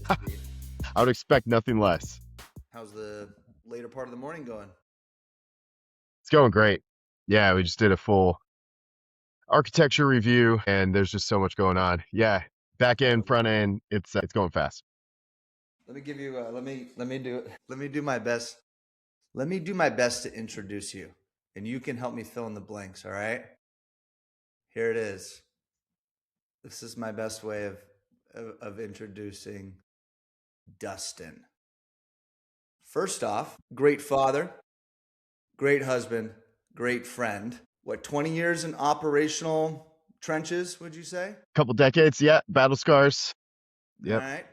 to speed. I would expect nothing less. How's the later part of the morning going? It's going great. Yeah, we just did a full architecture review, and there's just so much going on. Yeah, back end, So front end, it's going fast. let me give you. Let me do my best. Let me do my best to introduce you, and you can help me fill in the blanks. All right. Here it is. This is my best way of introducing Dustin. First off, great father, great husband, great friend. What, 20 years in operational trenches, would you say? Couple decades, yeah, battle scars. All Yep. right.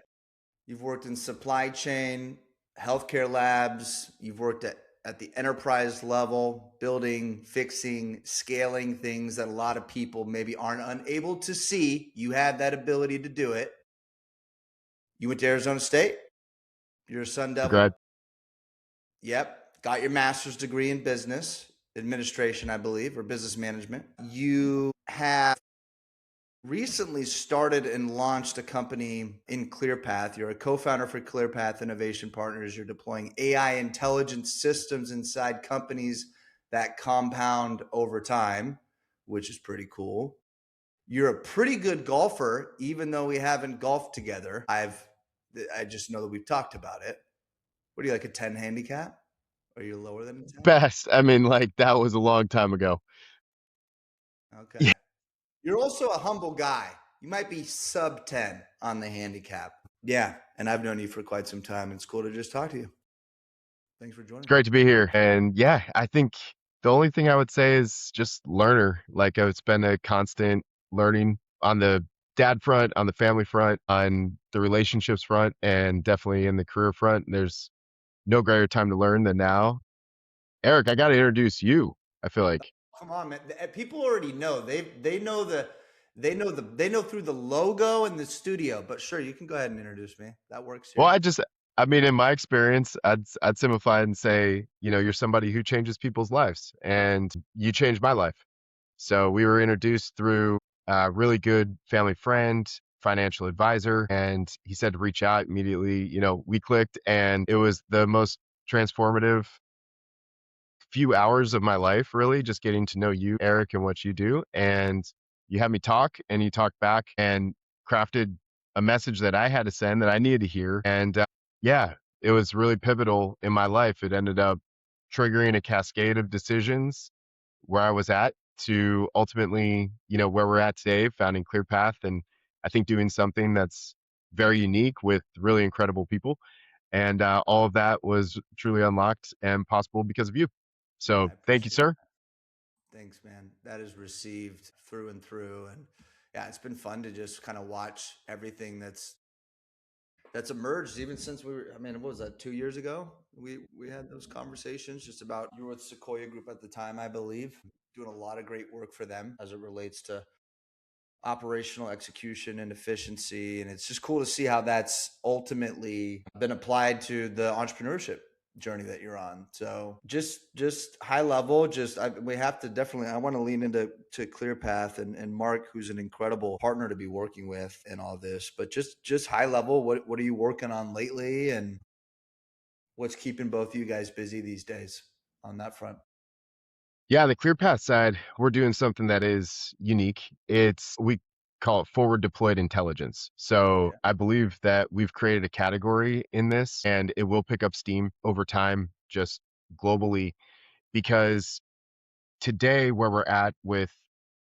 You've worked in supply chain, healthcare labs. You've worked at the enterprise level, building, fixing, scaling things that a lot of people maybe aren't unable to see. You have that ability to do it. You went to Arizona State. You're a Sun Devil. Grad. Yep. Got your master's degree in business administration, I believe, or business management. You have recently started and launched a company in ClearPath. You're a co-founder for ClearPath Innovation Partners. You're deploying AI intelligence systems inside companies that compound over time, which is pretty cool. You're a pretty good golfer, even though we haven't golfed together. I just know that we've talked about it. What do you like, a 10 handicap? Are you lower than a 10? Best. I mean, like that was a long time ago. Okay. You're also a humble guy. You might be sub 10 on the handicap. Yeah, and I've known you for quite some time. It's cool to just talk to you. Thanks for It's joining. great to be here. And yeah, I think the only thing I would say is just learner. Like it's been a constant learning on the dad front, on the family front, on the relationships front, and definitely in the career front. There's no greater time to learn than now. Eric, I got to introduce you. I feel like. Come on, man. People already know. They know through the logo and the studio. But sure, you can go ahead and introduce me. That works Well, here. I mean, in my experience, I'd simplify it and say, you're somebody who changes people's lives, and you changed my life. So we were introduced through a really good family friend, financial advisor, and he said to reach out immediately. We clicked, and it was the most transformative few hours of my life, really, just getting to know you, Eric, and what you do. And you had me talk, and you talked back and crafted a message that I had to send that I needed to hear. And yeah, it was really pivotal in my life. It ended up triggering a cascade of decisions where I was at to ultimately, where we're at today, founding ClearPath, and I think doing something that's very unique with really incredible people. And all of that was truly unlocked and possible because of you. So I thank you, appreciate sir. that. Thanks, man. That is received through and through. And yeah, it's been fun to just kind of watch everything that's emerged even since we were, I mean, what was that, 2 years ago? We had those conversations just about, you were with Sequoia Group at the time, I believe, doing a lot of great work for them as it relates to operational execution and efficiency. And it's just cool to see how that's ultimately been applied to the entrepreneurship journey that you're on. So just high level, we have to definitely, I want to lean into ClearPath and Mark, who's an incredible partner to be working with in all this, but just high level, what are you working on lately and what's keeping both of you guys busy these days on that front? Yeah, on the ClearPath side, we're doing something that is unique. We call it forward deployed intelligence. So Yeah. I believe that we've created a category in this, and it will pick up steam over time, just globally, because today where we're at with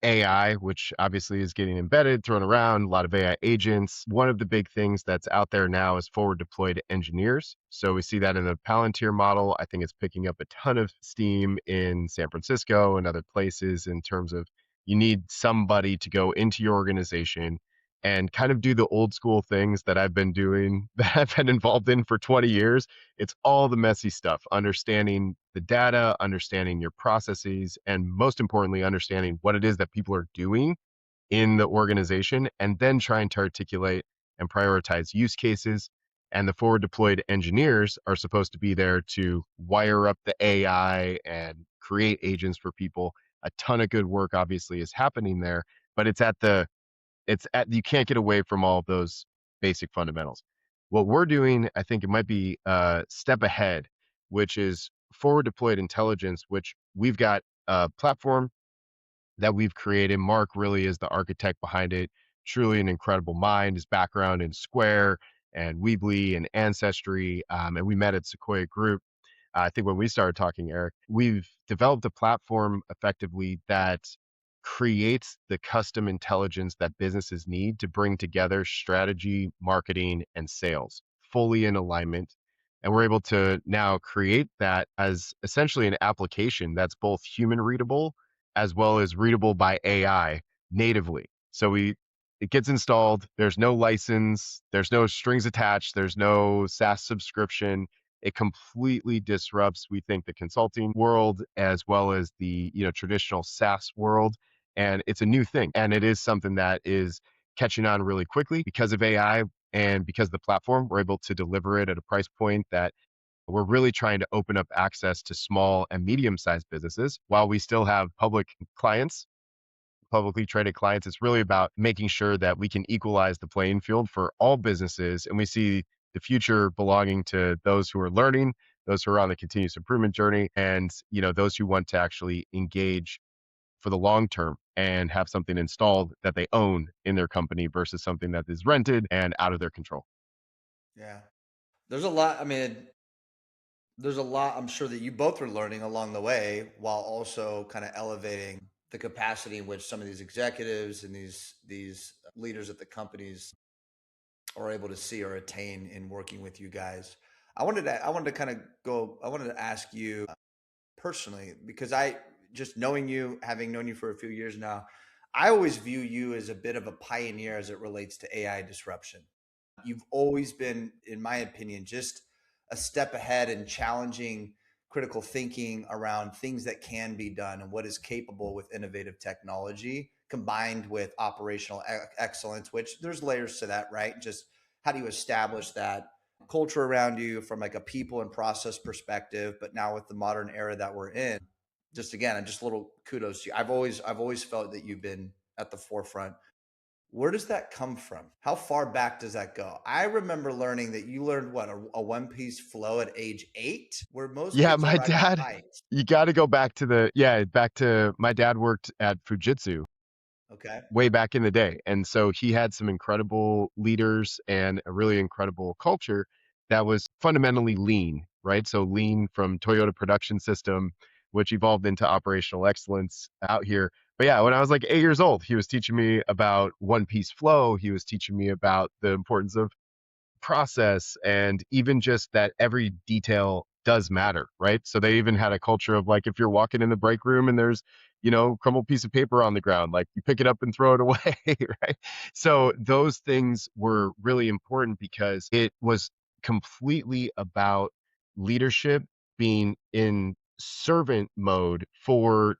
AI, which obviously is getting embedded, thrown around, a lot of AI agents. One of the big things that's out there now is forward deployed engineers. So we see that in the Palantir model. I think it's picking up a ton of steam in San Francisco and other places in terms of you need somebody to go into your organization and kind of do the old school things that I've been doing, that I've been involved in for 20 years. It's all the messy stuff, understanding the data, understanding your processes, and most importantly, understanding what it is that people are doing in the organization, and then trying to articulate and prioritize use cases. And the forward deployed engineers are supposed to be there to wire up the AI and create agents for people. A ton of good work obviously is happening there, but you can't get away from all of those basic fundamentals. What we're doing, I think it might be a step ahead, which is forward deployed intelligence, which we've got a platform that we've created. Mark really is the architect behind it. Truly an incredible mind. His background in Square and Weebly and Ancestry, and we met at Sequoia Group. I think when we started talking, Eric, we've developed a platform effectively that creates the custom intelligence that businesses need to bring together strategy, marketing, and sales fully in alignment. And we're able to now create that as essentially an application that's both human readable as well as readable by AI natively. So it gets installed, there's no license, there's no strings attached, there's no SaaS subscription. It completely disrupts, we think, the consulting world as well as the traditional SaaS world. And it's a new thing. And it is something that is catching on really quickly because of AI and because of the platform. We're able to deliver it at a price point that we're really trying to open up access to small and medium sized businesses while we still have public clients, publicly traded clients. It's really about making sure that we can equalize the playing field for all businesses. And we see the future belonging to those who are learning, those who are on the continuous improvement journey, and those who want to actually engage for the long term and have something installed that they own in their company versus something that is rented and out of their control. Yeah. There's a lot. I mean, there's a lot I'm sure that you both are learning along the way while also kind of elevating the capacity in which some of these executives and these leaders at the companies are able to see or attain in working with you guys. I wanted to kind of go I wanted to ask you personally because I just knowing you, having known you for a few years now, I always view you as a bit of a pioneer as it relates to AI disruption. You've always been, in my opinion, just a step ahead in challenging critical thinking around things that can be done and what is capable with innovative technology combined with operational excellence, which there's layers to that, right? Just how do you establish that culture around you from like a people and process perspective, but now with the modern era that we're in, just again, just a little kudos to you. I've always felt that you've been at the forefront. Where does that come from? How far back does that go? I remember learning that you learned what a one piece flow at age 8, where most Yeah, kids are my riding dad, bikes. you got to go back to back to my dad worked at Fujitsu Okay. way back in the day. And so he had some incredible leaders and a really incredible culture that was fundamentally lean, right? So lean from Toyota production system, which evolved into operational excellence out here. But yeah, when I was like 8 years old, he was teaching me about one piece flow. He was teaching me about the importance of process and even just that every detail does matter, right? So they even had a culture of like if you're walking in the break room and there's, crumpled piece of paper on the ground, like you pick it up and throw it away, right? So those things were really important because it was completely about leadership being in servant mode for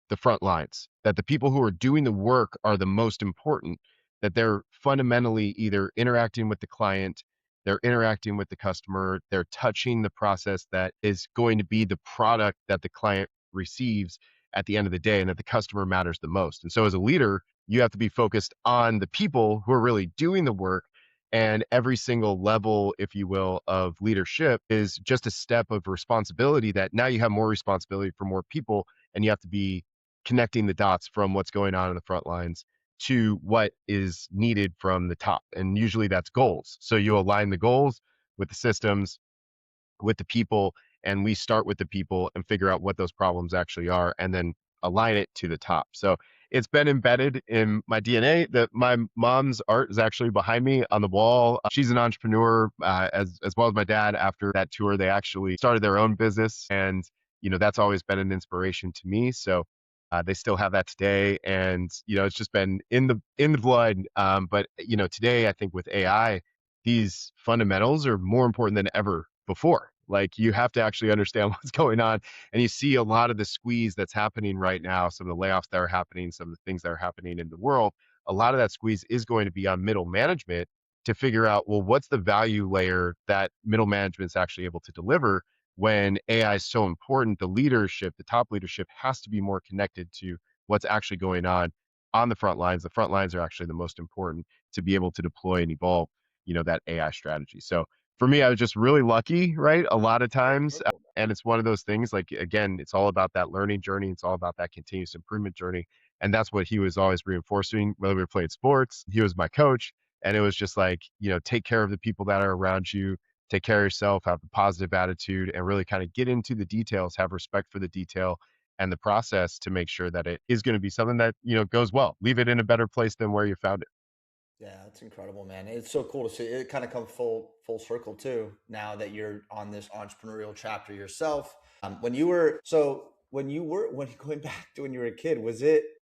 the front lines, that the people who are doing the work are the most important, that they're fundamentally either interacting with the client, they're interacting with the customer, they're touching the process that is going to be the product that the client receives at the end of the day, and that the customer matters the most. And so as a leader, you have to be focused on the people who are really doing the work. And every single level, if you will, of leadership is just a step of responsibility that now you have more responsibility for more people, and you have to be connecting the dots from what's going on in the front lines to what is needed from the top. And usually that's goals. So you align the goals with the systems, with the people, and we start with the people and figure out what those problems actually are and then align it to the top. So it's been embedded in my DNA that my mom's art is actually behind me on the wall. She's an entrepreneur, as well as my dad. After that tour, they actually started their own business, and that's always been an inspiration to me. So they still have that today, and it's just been in the blood. But today I think with AI, these fundamentals are more important than ever before. Like you have to actually understand what's going on. And you see a lot of the squeeze that's happening right now, some of the layoffs that are happening, some of the things that are happening in the world. A lot of that squeeze is going to be on middle management to figure out, well, what's the value layer that middle management is actually able to deliver when AI is so important? The leadership, the top leadership has to be more connected to what's actually going on the front lines. The front lines are actually the most important to be able to deploy and evolve. that AI strategy. So for me, I was just really lucky, right? A lot of times. Cool. And it's one of those things, like, again, it's all about that learning journey. It's all about that continuous improvement journey. And that's what he was always reinforcing, whether we played sports, he was my coach. And it was just like, take care of the people that are around you, take care of yourself, have a positive attitude, and really kind of get into the details, have respect for the detail and the process to make sure that it is going to be something that, goes well. Leave it in a better place than where you found it. Yeah, that's incredible, man. It's so cool to see it kind of come full circle too. Now that you're on this entrepreneurial chapter yourself, when going back to when you were a kid,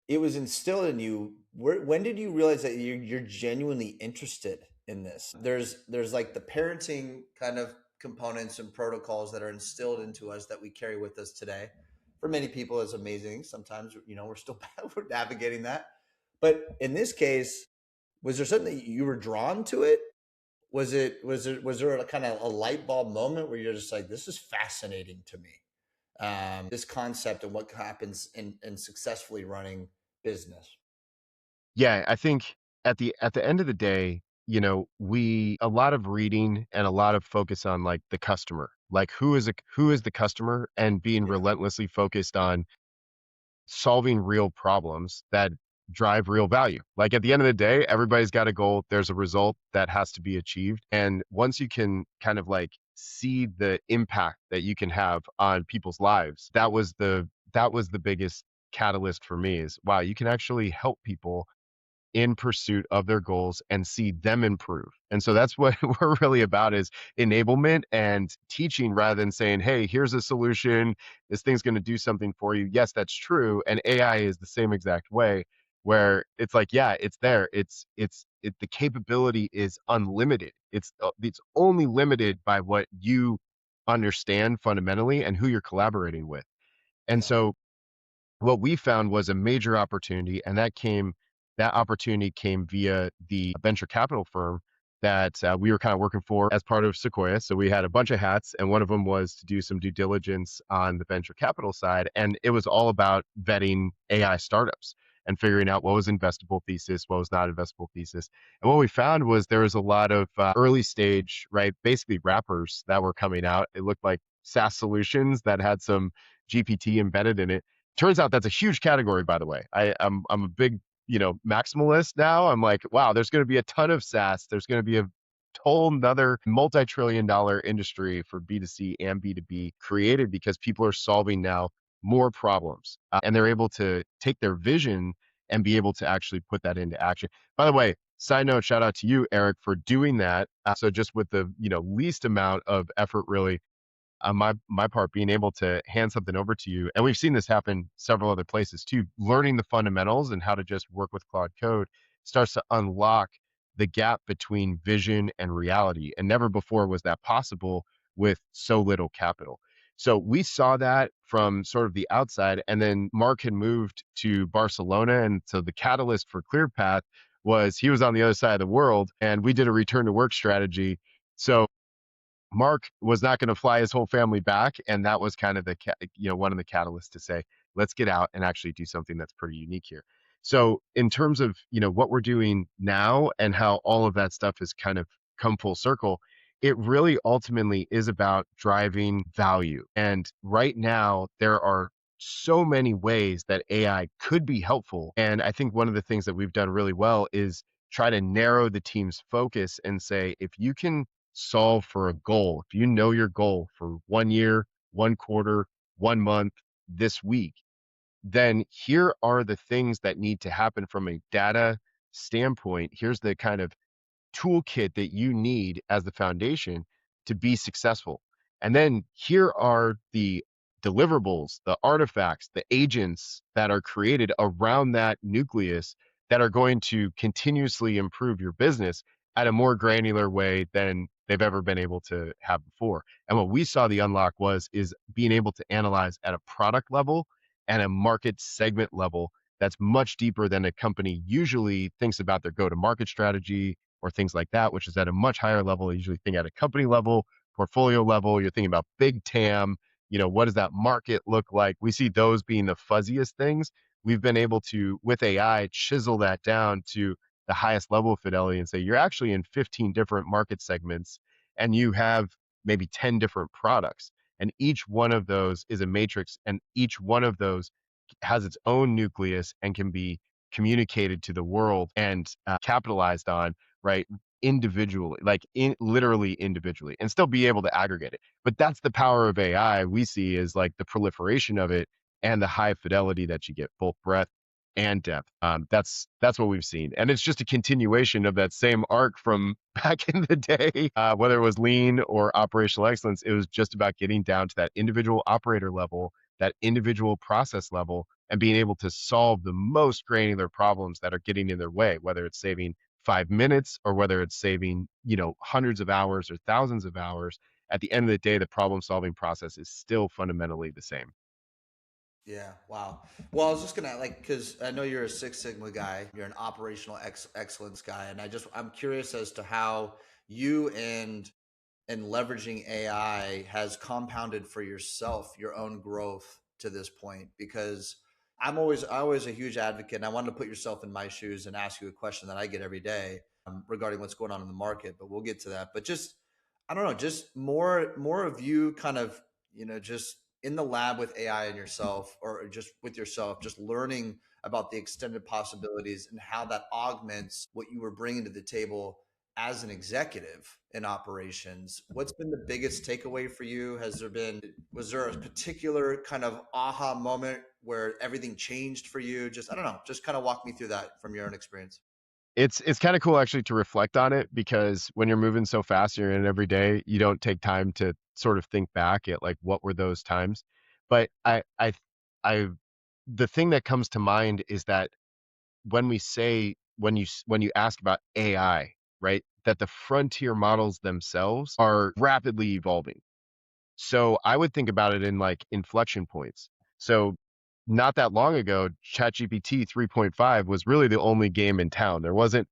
it was instilled in you? When did you realize that you're genuinely interested in this? There's like the parenting kind of components and protocols that are instilled into us that we carry with us today. For many people, it's amazing. Sometimes we're still we're navigating that, but in this case, was there something that you were drawn to it? Was there a kind of a light bulb moment where you're just like, this is fascinating to me, this concept and what happens in successfully running business? Yeah, I think at the end of the day, we a lot of reading and a lot of focus on like the customer, like who is the customer, and being Yeah, relentlessly focused on solving real problems that drive real value. Like at the end of the day, everybody's got a goal. There's a result that has to be achieved. And once you can kind of like see the impact that you can have on people's lives, that was the biggest catalyst for me is, wow, you can actually help people in pursuit of their goals and see them improve. And so that's what we're really about, is enablement and teaching, rather than saying, "Hey, here's a solution. This thing's going to do something for you." Yes, that's true. And AI is the same exact way, where it's like, yeah, it's there. The capability is unlimited. It's only limited by what you understand fundamentally and who you're collaborating with. And yeah, so what we found was a major opportunity, and that opportunity came via the venture capital firm that we were kind of working for as part of Sequoia. So we had a bunch of hats, and one of them was to do some due diligence on the venture capital side, and it was all about vetting AI startups and figuring out what was investable thesis, what was not investable thesis. And what we found was there was a lot of early stage, right, basically wrappers that were coming out. It looked like SaaS solutions that had some GPT embedded in it. Turns out that's a huge category, by the way. I'm a big, maximalist now. I'm like, wow, there's going to be a ton of SaaS. There's going to be a whole another multi-trillion dollar industry for B2C and B2B created because people are solving now more problems, and they're able to take their vision and be able to actually put that into action. By the way, side note, shout out to you, Eric, for doing that. So just with the, least amount of effort, really, on my part, being able to hand something over to you, and we've seen this happen several other places too. Learning the fundamentals and how to just work with Claude Code starts to unlock the gap between vision and reality, and never before was that possible with so little capital. So we saw that from sort of the outside, and then Mark had moved to Barcelona, and so the catalyst for ClearPath was he was on the other side of the world, and we did a return to work strategy. So Mark was not going to fly his whole family back, and that was kind of one of the catalysts to say, let's get out and actually do something that's pretty unique here. So in terms of, what we're doing now and how all of that stuff has kind of come full circle, it really ultimately is about driving value. And right now there are so many ways that AI could be helpful. And I think one of the things that we've done really well is try to narrow the team's focus and say, if you can solve for a goal, if you know your goal for 1 year, 1 quarter, 1 month, this week, then here are the things that need to happen from a data standpoint. Here's the kind of toolkit that you need as the foundation to be successful. And then here are the deliverables, the artifacts, the agents that are created around that nucleus that are going to continuously improve your business at a more granular way than they've ever been able to have before. And what we saw the unlock was is being able to analyze at a product level and a market segment level that's much deeper than a company usually thinks about their go-to-market strategy or things like that, which is at a much higher level. You usually think at a company level, portfolio level, you're thinking about big TAM, what does that market look like? We see those being the fuzziest things. We've been able to, with AI, chisel that down to the highest level of fidelity and say, you're actually in 15 different market segments and you have maybe 10 different products. And each one of those is a matrix, and each one of those has its own nucleus and can be communicated to the world and capitalized on, right? Individually, like literally individually, and still be able to aggregate it. But that's the power of AI we see is like the proliferation of it and the high fidelity that you get, both breadth and depth. That's what we've seen, and it's just a continuation of that same arc from back in the day. Whether it was lean or operational excellence, it was just about getting down to that individual operator level, that individual process level, and being able to solve the most granular problems that are getting in their way, whether it's saving 5 minutes or whether it's saving, hundreds of hours or thousands of hours. At the end of the day, the problem solving process is still fundamentally the same. Yeah. Wow. Well, I was just gonna like because I know you're a Six Sigma guy, you're an operational excellence guy, and I'm curious as to how you and leveraging AI has compounded for yourself your own growth to this point. Because I always a huge advocate, and I wanted to put yourself in my shoes and ask you a question that I get every day regarding what's going on in the market. But we'll get to that. But just I don't know, just more of you kind of just in the lab with AI and yourself, or just with yourself, just learning about the extended possibilities and how that augments what you were bringing to the table as an executive in operations. What's been the biggest takeaway for you? Was there a particular kind of aha moment where everything changed for you? Just, I don't know, just kind of walk me through that from your own experience. It's kind of cool actually to reflect on it, because when you're moving so fast, you're in it every day, you don't take time to sort of think back at like what were those times. But I the thing that comes to mind is that when you ask about AI, right, that the frontier models themselves are rapidly evolving. So I would think about it in like inflection points. So not that long ago, ChatGPT 3.5 was really the only game in town. There wasn't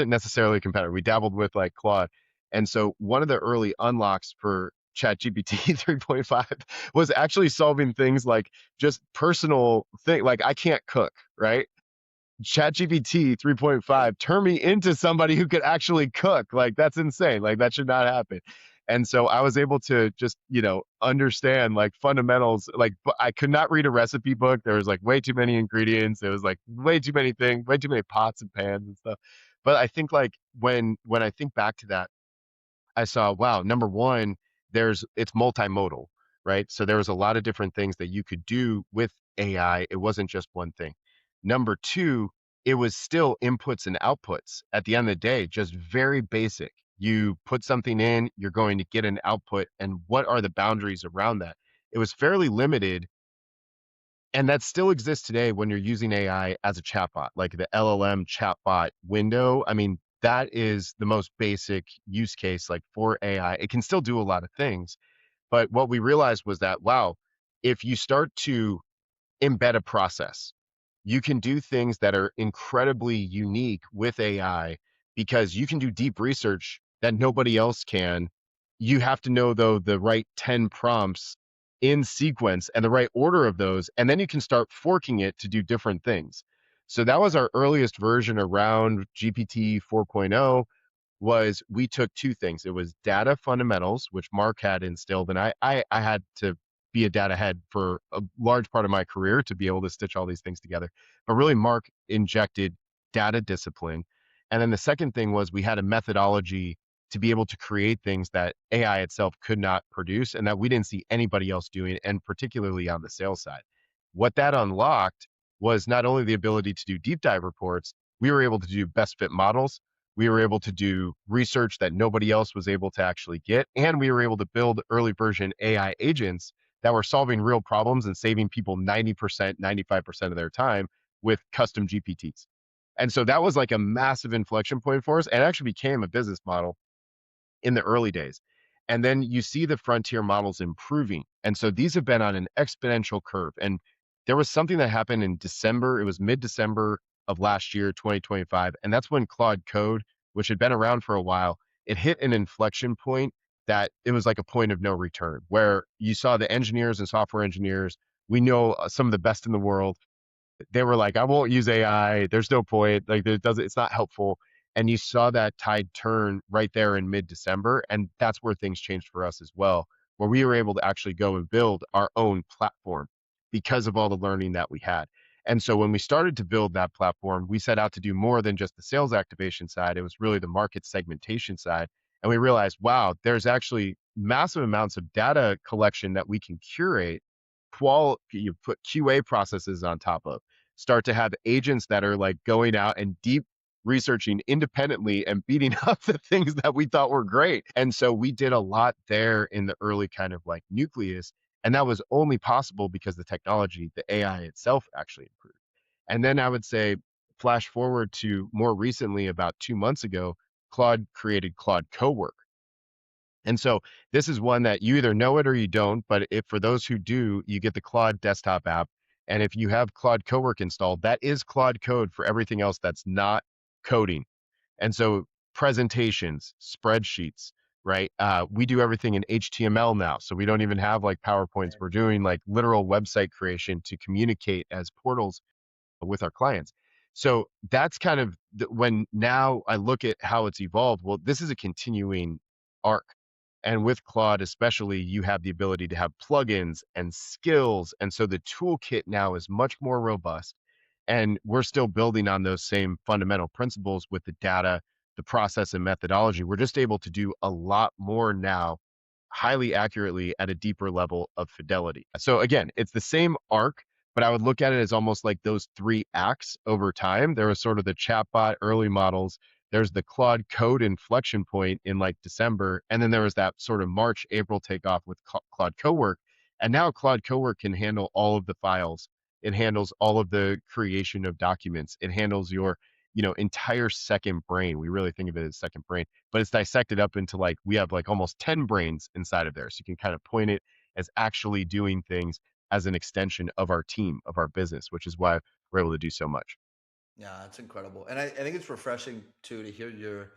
necessarily a competitor. We dabbled with like Claude. And so one of the early unlocks for ChatGPT 3.5 was actually solving things like just personal thing, like I can't cook, right? ChatGPT Right. 3.5 turn me into somebody who could actually cook. Like that's insane. Like that should not happen. And so I was able to just, understand like fundamentals. Like I could not read a recipe book. There was like way too many ingredients. There was like way too many things, way too many pots and pans and stuff. But I think like when I think back to that, I saw, wow, number one, it's multimodal, right? So there was a lot of different things that you could do with AI. It wasn't just one thing. Number two, it was still inputs and outputs. At the end of the day, just very basic. You put something in, you're going to get an output, and what are the boundaries around that? It was fairly limited, and that still exists today when you're using AI as a chatbot, like the LLM chatbot window. I mean, that is the most basic use case like for AI. It can still do a lot of things, but what we realized was that, wow, if you start to embed a process, you can do things that are incredibly unique with AI, because you can do deep research that nobody else can. You have to know, though, the right 10 prompts in sequence and the right order of those, and then you can start forking it to do different things. So that was Right. our earliest version around GPT 4.0. Was we took two things. It was data fundamentals, which Mark had instilled, and I had to be a data head for a large part of my career to be able to stitch all these things together. But really, Mark injected data discipline. And then the second thing was we had a methodology to be able to create things that AI itself could not produce and that we didn't see anybody else doing, and particularly on the sales side. What that unlocked was not only the ability to do deep dive reports, we were able to do best fit models. We were able to do research that nobody else was able to actually get. And we were able to build early version AI agents that were solving real problems and saving people 90%, 95% of their time with custom GPTs. And so that was like a massive inflection point for us, and actually became a business model in the early days. And then you see the frontier models improving. And so these have been on an exponential curve. And there was something that happened in December. It was mid December of last year, 2025. And that's when Claude Code, which had been around for a while, it hit an inflection point that it was like a point of no return, where you saw the engineers and software engineers, we know some of the best in the world. They were like, I won't use AI. There's no point. Like, it's not helpful. And you saw that tide turn right there in mid-December. And that's where things changed for us as well, where we were able to actually go and build our own platform because of all the learning that we had. And so when we started to build that platform, we set out to do more than just the sales activation side. It was really the market segmentation side. And we realized, wow, there's actually massive amounts of data collection that we can curate, you put QA processes on top of, start to have agents that are like going out and deep researching independently and beating up the things that we thought were great. And so we did a lot there in the early kind of like nucleus. And that was only possible because the technology, the AI itself actually improved. And then I would say, flash forward to more recently, about 2 months ago, Claude created Claude Cowork. And so this is one that you either know it or you don't, but if for those who do, you get the Claude desktop app. And if you have Claude Cowork installed, that is Claude code for everything else that's not coding. And so presentations, spreadsheets, right? We do everything in HTML now. So we don't even have like PowerPoints. We're doing like literal website creation to communicate as portals with our clients. So that's kind of when now I look at how it's evolved. Well, this is a continuing arc. And with Claude, especially, you have the ability to have plugins and skills. And so the toolkit now is much more robust. And we're still building on those same fundamental principles with the data, the process, and methodology. We're just able to do a lot more now, highly accurately at a deeper level of fidelity. So again, it's the same arc, but I would look at it as almost like those three acts over time. There was sort of the chatbot early models. There's the Claude code inflection point in like December. And then there was that sort of March, April takeoff with Claude Cowork. And now Claude Cowork can handle all of the files. It handles all of the creation of documents. It handles your, entire second brain. We really think of it as second brain, but it's dissected up into like, we have like almost 10 brains inside of there. So you can kind of point it as actually doing things as an extension of our team, of our business, which is why we're able to do so much. Yeah, it's incredible. And I think it's refreshing too to hear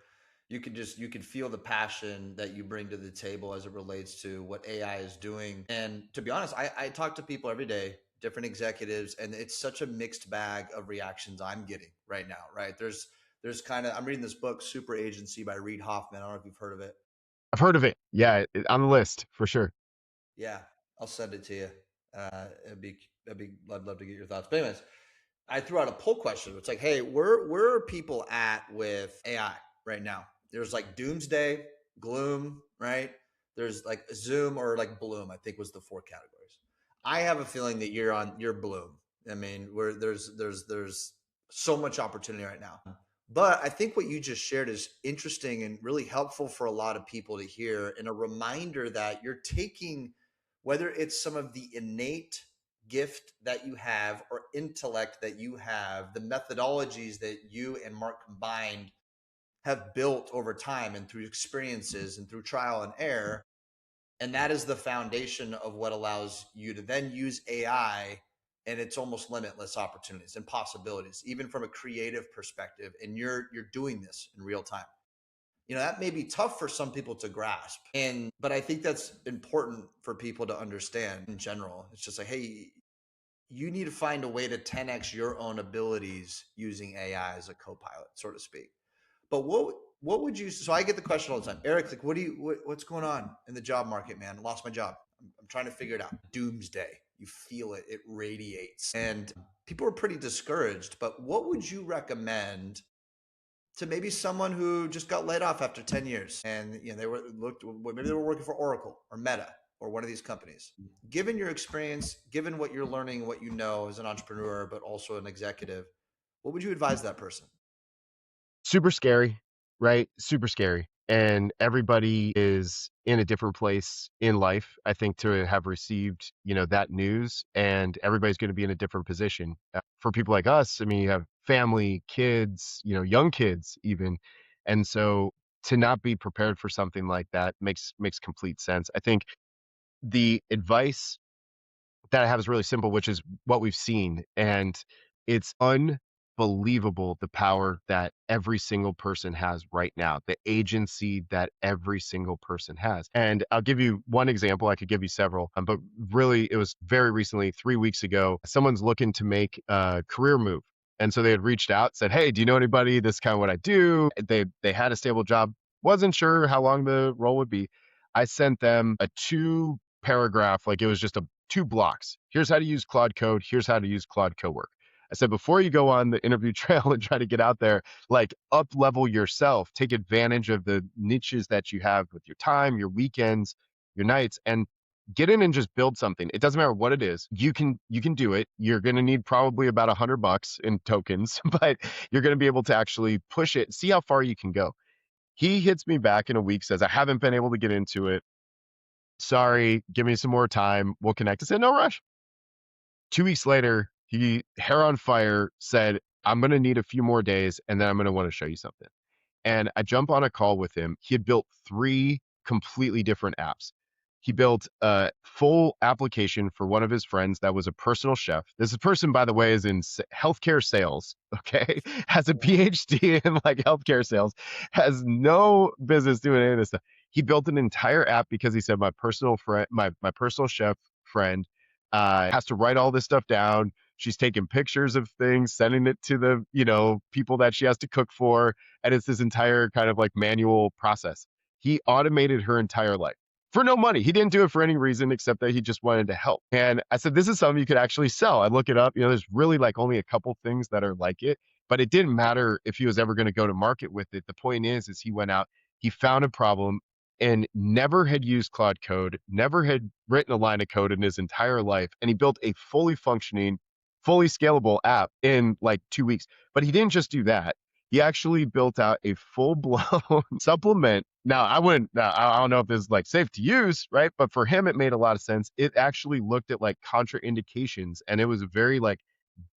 you can feel the passion that you bring to the table as it relates to what AI is doing. And to be honest, I talk to people every day, different executives, and it's such a mixed bag of reactions I'm getting right now, right? There's kind of I'm reading this book, Super Agency by Reid Hoffman. I don't know if you've heard of it. I've heard of it. Yeah, on the list for sure. Yeah, I'll send it to you. I'd love to get your thoughts. But anyways, I threw out a poll question. It's like, hey, where are people at with AI right now? There's like doomsday, gloom, right? There's like Zoom or like bloom, I think was the four categories. I have a feeling that you're on your bloom. I mean, where there's so much opportunity right now. But I think what you just shared is interesting and really helpful for a lot of people to hear, and a reminder that you're taking, whether it's some of the innate gift that you have or intellect that you have, the methodologies that you and Mark combined have built over time and through experiences and through trial and error. And that is the foundation of what allows you to then use AI and it's almost limitless opportunities and possibilities, even from a creative perspective. And you're doing this in real time. That may be tough for some people to grasp, but I think that's important for people to understand in general. It's just like, hey, you need to find a way to 10x your own abilities using AI as a co-pilot, so to speak. But what would you? So I get the question all the time, Eric. Like, what's going on in the job market, man? I lost my job. I'm trying to figure it out. Doomsday. You feel it. It radiates, and people are pretty discouraged. But what would you recommend to maybe someone who just got laid off after 10 years and maybe they were working for Oracle or Meta or one of these companies? Given your experience, given what you're learning, what you know as an entrepreneur, but also an executive, what would you advise that person? Super scary, right? Super scary. And everybody is in a different place in life, I think, to have received, that news. And everybody's going to be in a different position. For people like us, I mean, you have family, kids, young kids even. And so to not be prepared for something like that makes complete sense. I think the advice that I have is really simple, which is what we've seen. And it's unbelievable unbelievable the power that every single person has right now, the agency that every single person has. And I'll give you one example. I could give you several, but really, it was very recently, 3 weeks ago. Someone's looking to make a career move. And so they had reached out, said, "Hey, do you know anybody? This is kind of what I do." They had a stable job, wasn't sure how long the role would be. I sent them a 2 paragraph, like it was just a 2 blocks. Here's how to use Claude Code. Here's how to use Claude Cowork. I said, before you go on the interview trail and try to get out there, like up level yourself, take advantage of the niches that you have with your time, your weekends, your nights, and get in and just build something. It doesn't matter what it is. You can do it. You're going to need probably about $100 in tokens, but you're going to be able to actually push it, see how far you can go. He hits me back in a week, says, I haven't been able to get into it. Sorry, give me some more time. We'll connect. I said, no rush. 2 weeks later, he, hair on fire, said, I'm going to need a few more days and then I'm going to want to show you something. And I jump on a call with him. He had built 3 completely different apps. He built a full application for one of his friends that was a personal chef. This person, by the way, is in healthcare sales, okay? Has a PhD in like healthcare sales, has no business doing any of this stuff. He built an entire app because he said, my personal friend, my personal chef friend, has to write all this stuff down. She's taking pictures of things, sending it to the, people that she has to cook for. And it's this entire kind of like manual process. He automated her entire life for no money. He didn't do it for any reason except that he just wanted to help. And I said, this is something you could actually sell. I look it up. There's really like only a couple things that are like it, but it didn't matter if he was ever going to go to market with it. The point is he went out, he found a problem and never had used Claude Code, never had written a line of code in his entire life. And he built a fully functioning, fully scalable app in like 2 weeks. But he didn't just do that. He actually built out a full blown supplement. Now, I don't know if this is like safe to use, right? But for him, it made a lot of sense. It actually looked at like contraindications and it was a very like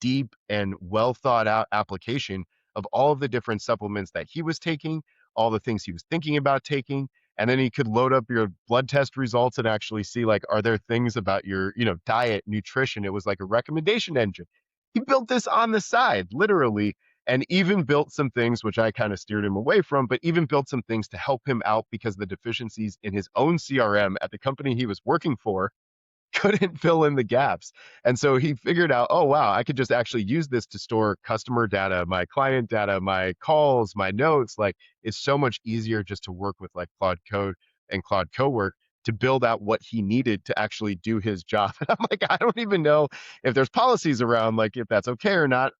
deep and well thought out application of all of the different supplements that he was taking, all the things he was thinking about taking. And then he could load up your blood test results and actually see like, are there things about your, diet, nutrition? It was like a recommendation engine. He built this on the side, literally, and even built some things which I kind of steered him away from, but even built some things to help him out because the deficiencies in his own CRM at the company he was working for couldn't fill in the gaps. And so he figured out, oh, wow, I could just actually use this to store customer data, my client data, my calls, my notes. Like it's so much easier just to work with like Claude Code and Claude Cowork to build out what he needed to actually do his job. And I'm like, I don't even know if there's policies around, like if that's okay or not.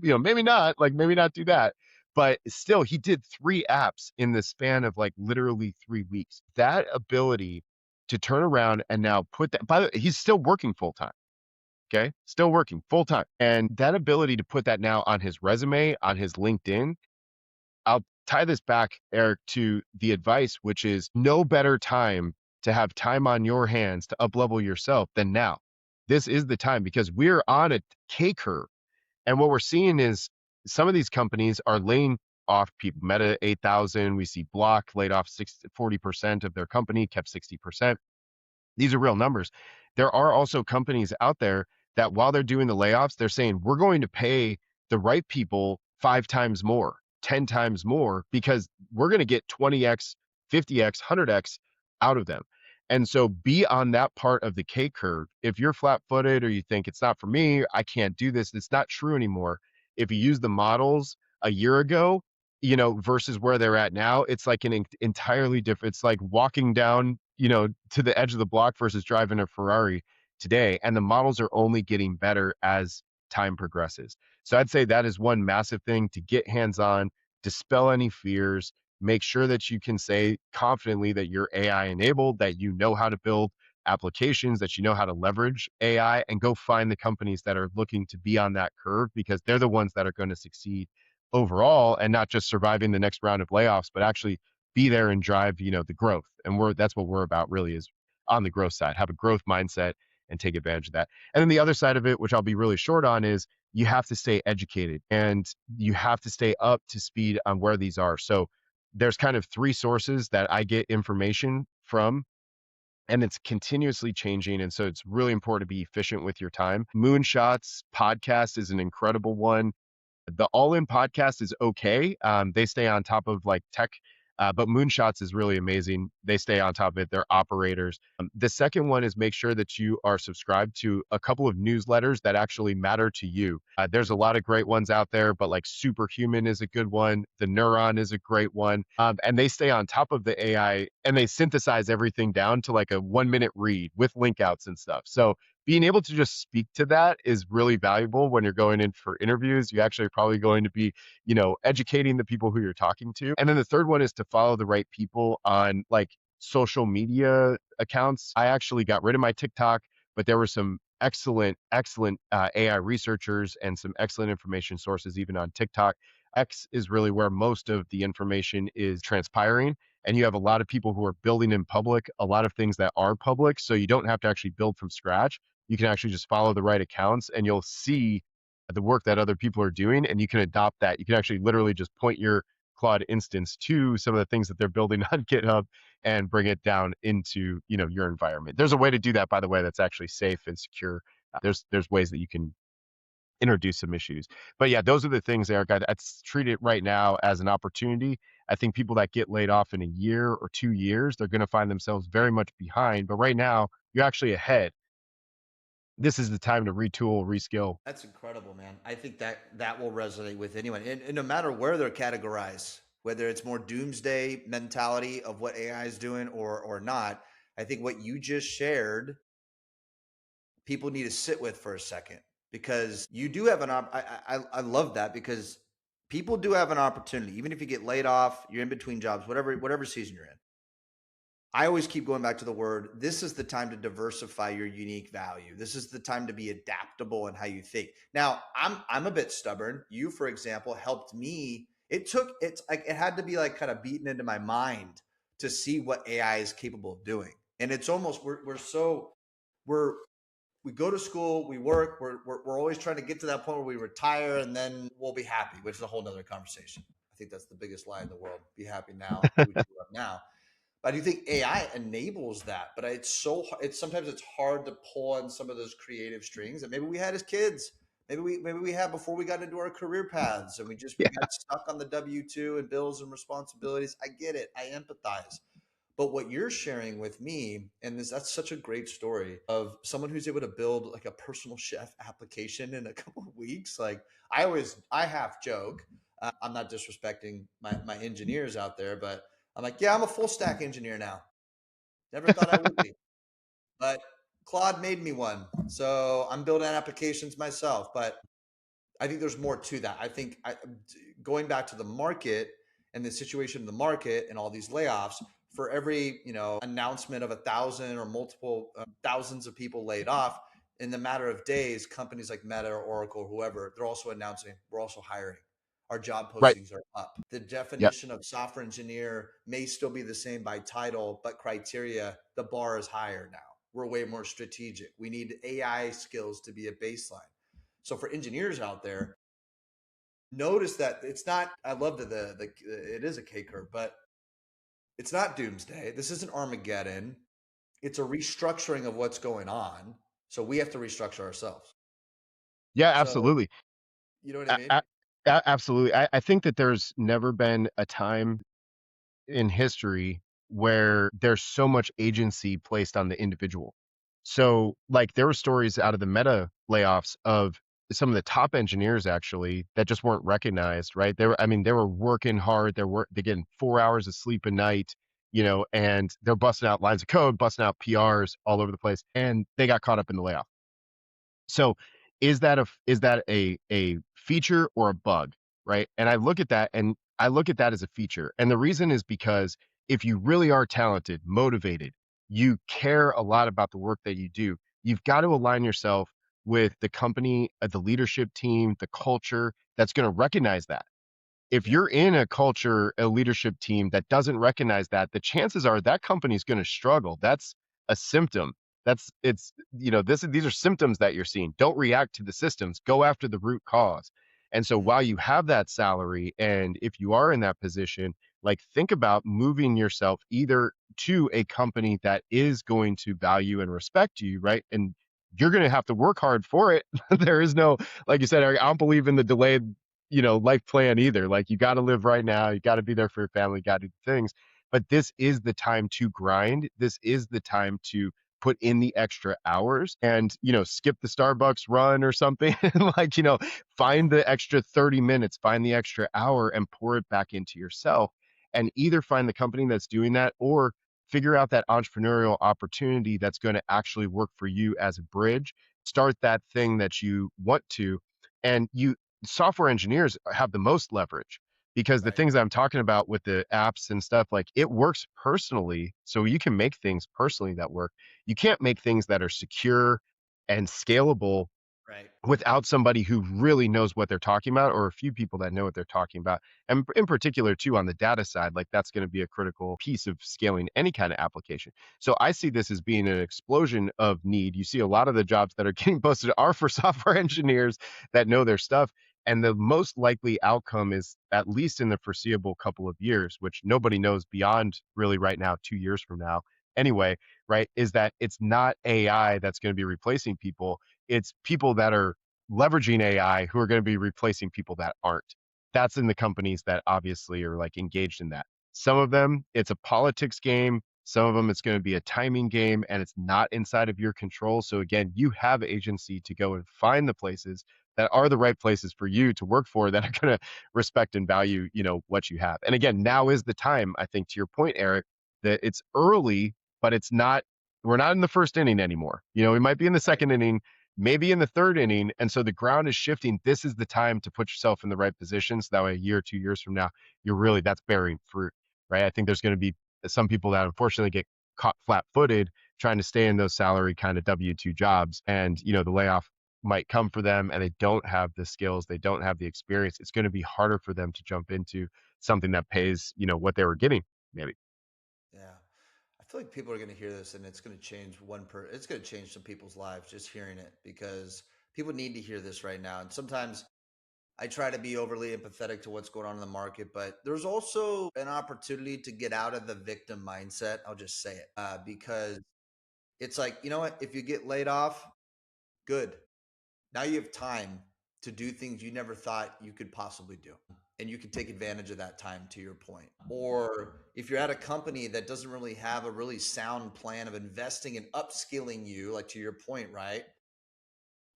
Maybe not, like maybe not do that. But still, he did 3 apps in the span of like literally 3 weeks. That ability to turn around and now put that, by the way, he's still working full time. Okay. Still working full time. And that ability to put that now on his resume, on his LinkedIn, I'll tie this back, Eric, to the advice, which is no better time to have time on your hands to up level yourself than now. This is the time because we're on a K curve. And what we're seeing is some of these companies are laying off people. Meta 8,000, we see Block laid off 40% of their company, kept 60%. These are real numbers. There are also companies out there that while they're doing the layoffs, they're saying, we're going to pay the right people 5 times more, 10 times more, because we're going to get 20x, 50x, 100x out of them. And so be on that part of the K curve. If you're flat footed or you think it's not for me, I can't do this, it's not true anymore. If you use the models a year ago, versus where they're at now, it's like an entirely different, it's like walking down, to the edge of the block versus driving a Ferrari today. And the models are only getting better as time progresses. So I'd say that is one massive thing to get hands on, dispel any fears, make sure that you can say confidently that you're AI enabled, that you know how to build applications, that you know how to leverage AI, and go find the companies that are looking to be on that curve because they're the ones that are going to succeed overall and not just surviving the next round of layoffs, but actually be there and drive, the growth. And that's what we're about really, is on the growth side, have a growth mindset and take advantage of that. And then the other side of it, which I'll be really short on, is you have to stay educated and you have to stay up to speed on where these are. So there's kind of 3 sources that I get information from, and it's continuously changing. And so it's really important to be efficient with your time. Moonshots podcast is an incredible one. The All In podcast is okay. They stay on top of like tech, but Moonshots is really amazing. They stay on top of it. They're operators. The second one is make sure that you are subscribed to a couple of newsletters that actually matter to you. There's a lot of great ones out there, but like Superhuman is a good one. The Neuron is a great one. And they stay on top of the AI and they synthesize everything down to like a 1 minute read with link outs and stuff. So being able to just speak to that is really valuable when you're going in for interviews. You actually are probably going to be, educating the people who you're talking to. And then the third one is to follow the right people on like social media accounts. I actually got rid of my TikTok, but there were some excellent AI researchers and some excellent information sources even on TikTok. X is really where most of the information is transpiring. And you have a lot of people who are building in public, a lot of things that are public. So you don't have to actually build from scratch. You can actually just follow the right accounts and you'll see the work that other people are doing and you can adopt that. You can actually literally just point your Claude instance to some of the things that they're building on GitHub and bring it down into, your environment. There's a way to do that, by the way, that's actually safe and secure. There's ways that you can introduce some issues. But yeah, those are the things, Eric. I treat it right now as an opportunity. I think people that get laid off in a year or 2 years, they're going to find themselves very much behind. But right now, you're actually ahead. This is the time to retool, reskill. That's incredible, man. I think that will resonate with anyone, and no matter where they're categorized, whether it's more doomsday mentality of what AI is doing or not. I think what you just shared, people need to sit with for a second because you do have I love that because people do have an opportunity, even if you get laid off, you're in between jobs, whatever season you're in. I always keep going back to the word. This is the time to diversify your unique value. This is the time to be adaptable in how you think. Now, I'm a bit stubborn. You, for example, helped me. It's like it had to be like kind of beaten into my mind to see what AI is capable of doing. And it's almost we're we go to school, we work, we're always trying to get to that point where we retire and then we'll be happy, which is a whole nother conversation. I think that's the biggest lie in the world. Be happy now, do what you love now. But I do think AI enables that. But it's sometimes it's hard to pull on some of those creative strings that maybe we had as kids. Maybe we had before we got into our career paths and we Yeah. got stuck on the W-2 and bills and responsibilities. I get it. I empathize. But what you're sharing with me, and that's such a great story of someone who's able to build like a personal chef application in a couple of weeks. Like I half joke. I'm not disrespecting my engineers out there, but I'm like, yeah, I'm a full stack engineer now. Never thought I would be, but Claude made me one. So I'm building applications myself. But I think there's more to that. I think going back to the market and the situation in the market and all these layoffs, for every announcement of 1,000 or multiple thousands of people laid off, in the matter of days, companies like Meta or Oracle or whoever, they're also announcing we're also hiring. Our job Right. postings are up. The Yep. definition of software engineer may still be the same by title, but criteria, the bar is higher now. We're way more strategic. We need AI skills to be a baseline. So for engineers out there, notice that it's not. I love that the it is a K curve, but it's not doomsday. This isn't Armageddon. It's a restructuring of what's going on. So we have to restructure ourselves. Yeah, So absolutely. you know what I A- mean? a- Absolutely. I think that there's never been a time in history where there's so much agency placed on the individual. So, like, there were stories out of the Meta layoffs of some of the top engineers actually that just weren't recognized, right? I mean, they were working hard. They're getting 4 hours of sleep a night, and they're busting out lines of code, busting out PRs all over the place, and they got caught up in the layoff. So is that a feature or a bug, right? And I look at that as a feature. And the reason is because if you really are talented, motivated, you care a lot about the work that you do, you've got to align yourself with the company, the leadership team, the culture that's going to recognize that. If Yeah, you're in a culture, a leadership team that doesn't recognize that, the chances are that company's going to struggle. That's a symptom. These are symptoms that you're seeing. Don't react to the systems. Go after the root cause. And so mm, while you have that salary, and if you are in that position, like think about moving yourself either to a company that is going to value and respect you, right? And you're going to have to work hard for it. There is no, like you said, Eric, I don't believe in the delayed life plan either. Like, you got to live right now. You got to be there for your family, got to do things. But this is the time to grind. This is the time to put in the extra hours and, skip the Starbucks run or something. Like, find the extra 30 minutes, find the extra hour and pour it back into yourself, and either find the company that's doing that or figure out that entrepreneurial opportunity that's going to actually work for you as a bridge. Start that thing that you want to. And software engineers have the most leverage because the Right. things I'm talking about with the apps and stuff, like, it works personally. So you can make things personally that work. You can't make things that are secure and scalable Right. without somebody who really knows what they're talking about, or a few people that know what they're talking about. And in particular, too, on the data side, like, that's going to be a critical piece of scaling any kind of application. So I see this as being an explosion of need. You see a lot of the jobs that are getting posted are for software engineers that know their stuff. And the most likely outcome is, at least in the foreseeable couple of years, which nobody knows beyond really right now, 2 years from now anyway, right, is that it's not AI that's going to be replacing people. It's people that are leveraging AI who are going to be replacing people that aren't. That's in the companies that obviously are, like, engaged in that. Some of them, it's a politics game. Some of them, it's going to be a timing game, and it's not inside of your control. So again, you have agency to go and find the places that are the right places for you to work for, that are going to respect and value, what you have. And again, now is the time, I think, to your point, Eric, that it's early, but it's not, we're not in the first inning anymore. We might be in the Right. second inning, maybe in the third inning. And so the ground is shifting. This is the time to put yourself in the right position. So that way, a year, 2 years from now, that's bearing fruit, right? I think there's going to be some people that unfortunately get caught flat footed trying to stay in those salary kind of W-2 jobs. And, the layoff might come for them and they don't have the skills, they don't have the experience. It's going to be harder for them to jump into something that pays, what they were getting, maybe. Yeah. I feel like people are going to hear this and it's going to change it's going to change some people's lives just hearing it, because people need to hear this right now. And sometimes I try to be overly empathetic to what's going on in the market, but there's also an opportunity to get out of the victim mindset. I'll just say it, because it's like, you know what? If you get laid off, good. Now you have time to do things you never thought you could possibly do. And you can take advantage of that time, to your point. Or if you're at a company that doesn't really have a really sound plan of investing and upskilling you, like to your point, right?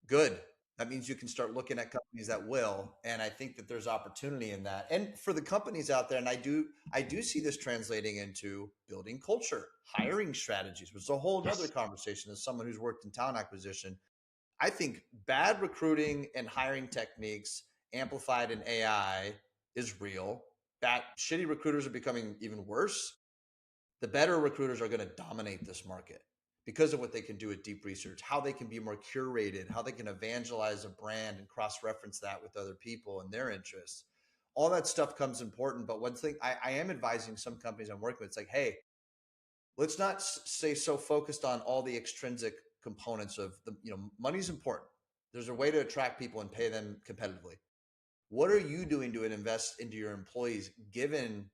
Good. That means you can start looking at companies that will. And I think that there's opportunity in that. And for the companies out there, and I do see this translating into building culture, hiring strategies, which is a whole other Yes. conversation as someone who's worked in talent acquisition. I think bad recruiting and hiring techniques amplified in AI is real. That shitty recruiters are becoming even worse. The better recruiters are going to dominate this market because of what they can do with deep research, how they can be more curated, how they can evangelize a brand and cross reference that with other people and their interests. All that stuff comes important. But one thing I am advising some companies I'm working with, it's like, hey, let's not stay so focused on all the extrinsic components of the, money's important. There's a way to attract people and pay them competitively. What are you doing to invest into your employees given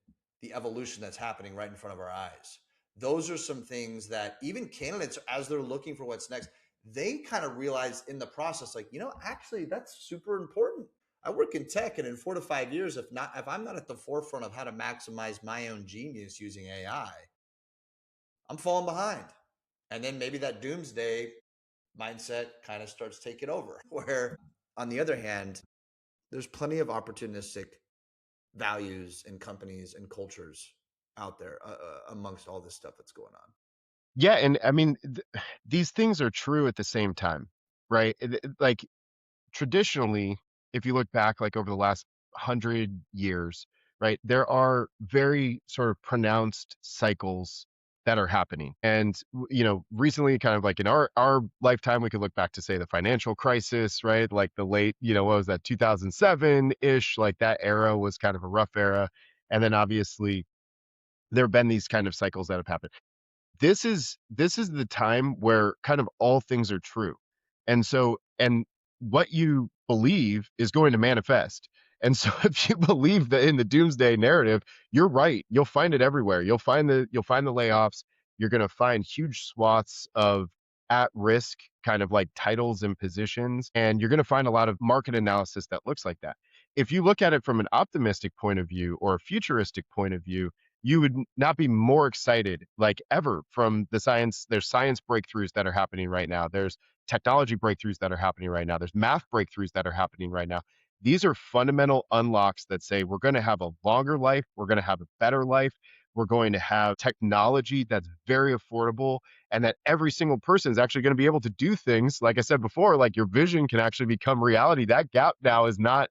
the evolution that's happening right in front of our eyes? Those are some things that even candidates, as they're looking for what's next, they kind of realize in the process, like, actually, that's super important. I work in tech, and in 4 to 5 years, if I'm not at the forefront of how to maximize my own genius using AI, I'm falling behind. And then maybe that doomsday mindset kind of starts taking over. Where, on the other hand, there's plenty of opportunistic values in companies and cultures out there, amongst all this stuff that's going on. Yeah. And I mean, these things are true at the same time, right? Like, traditionally, if you look back, like, over the last 100 years, right, there are very sort of pronounced cycles that are happening. And recently, kind of like in our lifetime, we could look back to, say, the financial crisis, right? Like the late, what was that, 2007-ish, like that era was kind of a rough era. And then obviously there have been these kind of cycles that have happened. This is the time where kind of all things are true. And what you believe is going to manifest. And so if you believe that in the doomsday narrative, you're right. You'll find it everywhere. You'll find the layoffs. You're going to find huge swaths of at risk kind of like titles and positions, and you're going to find a lot of market analysis that looks like that. if you look at it from an optimistic point of view or a futuristic point of view, you would not be more excited like ever from the science. There's science breakthroughs that are happening right now. There's technology breakthroughs that are happening right now. There's math breakthroughs that are happening right now. These are fundamental unlocks that say we're going to have a longer life, we're going to have a better life, we're going to have technology that's very affordable, and that every single person is actually going to be able to do things. Like I said before, like your vision can actually become reality. That gap now is not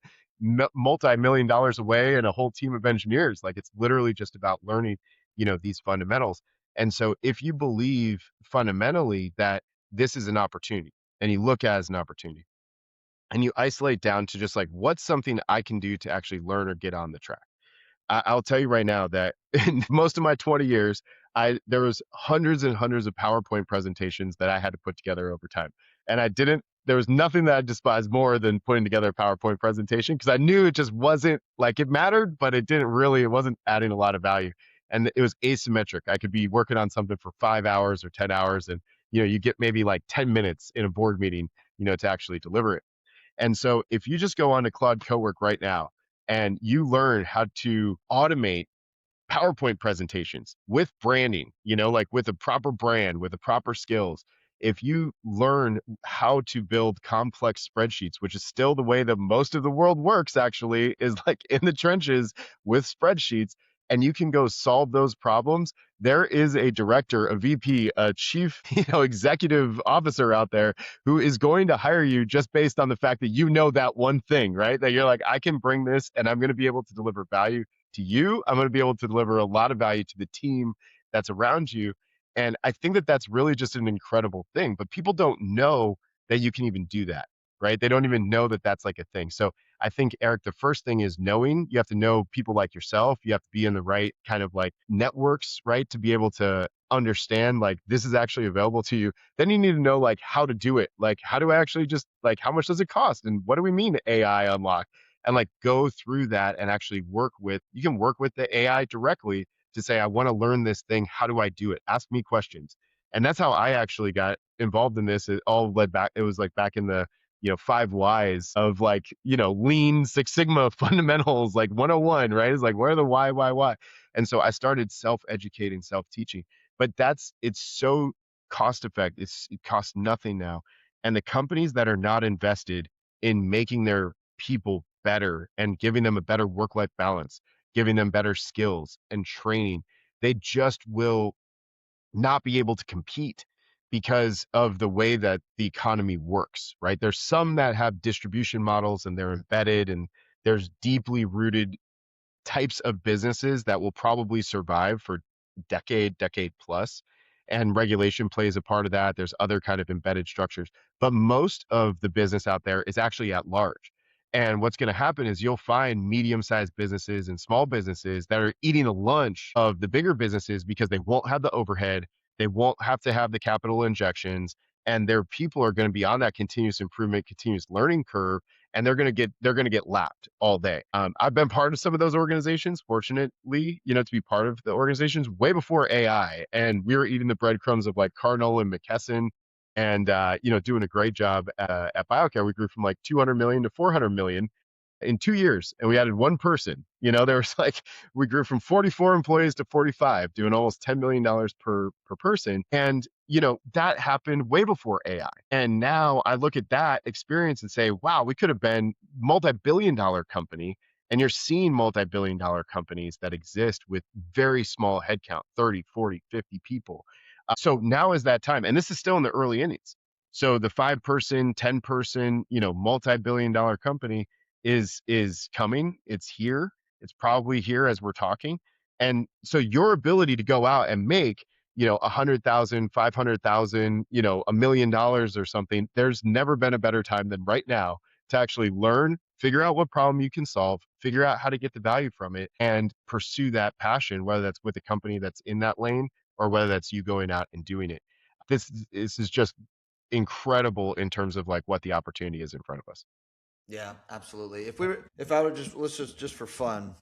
multi-million dollars away and a whole team of engineers. Like it's literally just about learning, these fundamentals. And so if you believe fundamentally that this is an opportunity and you look at it as an opportunity and you isolate down to just like what's something I can do to actually learn or get on the track. I'll tell you right now that in most of my 20 years, there was hundreds and hundreds of PowerPoint presentations that I had to put together over time. And there was nothing that I despised more than putting together a PowerPoint presentation because I knew it just wasn't like it mattered, but it wasn't adding a lot of value. And it was asymmetric. I could be working on something for 5 hours or 10 hours and, you get maybe like 10 minutes in a board meeting, to actually deliver it. And so if you just go on to Claude Cowork right now and you learn how to automate PowerPoint presentations with branding, like with a proper brand, with the proper skills. If you learn how to build complex spreadsheets, which is still the way that most of the world works, actually, is like in the trenches with spreadsheets, and you can go solve those problems. There is a director, a VP, a chief, executive officer out there who is going to hire you just based on the fact that you know that one thing, right? That you're like, I can bring this and I'm going to be able to deliver value to you. I'm going to be able to deliver a lot of value to the team that's around you. And I think that that's really just an incredible thing. But people don't know that you can even do that, right? They don't even know that that's like a thing. So I think, Eric, the first thing is knowing. You have to know people like yourself. You have to be in the right kind of like networks, right? To be able to understand like this is actually available to you. Then you need to know like how to do it. Like, how do I actually just like how much does it cost? And what do we mean AI unlock? And like go through that and actually you can work with the AI directly to say, I want to learn this thing. How do I do it? Ask me questions. And that's how I actually got involved in this. It all led back. It was like back in the, five whys of like, lean Six Sigma fundamentals, like 101, right? It's like, where are the why? And so I started self-educating, self-teaching, but it's so cost effective. It costs nothing now. And the companies that are not invested in making their people better and giving them a better work-life balance, giving them better skills and training, they just will not be able to compete because of the way that the economy works, right? There's some that have distribution models and they're embedded, and there's deeply rooted types of businesses that will probably survive for decade plus, and regulation plays a part of that. There's other kind of embedded structures, but most of the business out there is actually at large. And what's going to happen is you'll find medium-sized businesses and small businesses that are eating the lunch of the bigger businesses because they won't have the overhead, they won't have to have the capital injections, and their people are going to be on that continuous improvement, continuous learning curve, and they're going to get lapped all day. I've been part of some of those organizations, fortunately, to be part of the organizations way before AI, and we were eating the breadcrumbs of like Cardinal and McKesson, and doing a great job at BioCare. We grew from like 200 million to 400 million in 2 years, and we added one person. There was like we grew from 44 employees to 45, doing almost $10 million per person, and that happened way before AI. And now I look at that experience and say, wow, we could have been multi-billion-dollar company. And you're seeing multi-billion-dollar companies that exist with very small headcount, 30, 40, 50 people. So now is that time, and this is still in the early innings. So the 5-person, 10-person, multi-billion-dollar company is coming. It's here. It's probably here as we're talking. And so your ability to go out and make, 100,000, 500,000, $1 million or something, there's never been a better time than right now to actually learn, figure out what problem you can solve, figure out how to get the value from it, and pursue that passion, whether that's with a company that's in that lane or whether that's you going out and doing it. This is just incredible in terms of like what the opportunity is in front of us. Yeah, absolutely. If I were just, let's just for fun,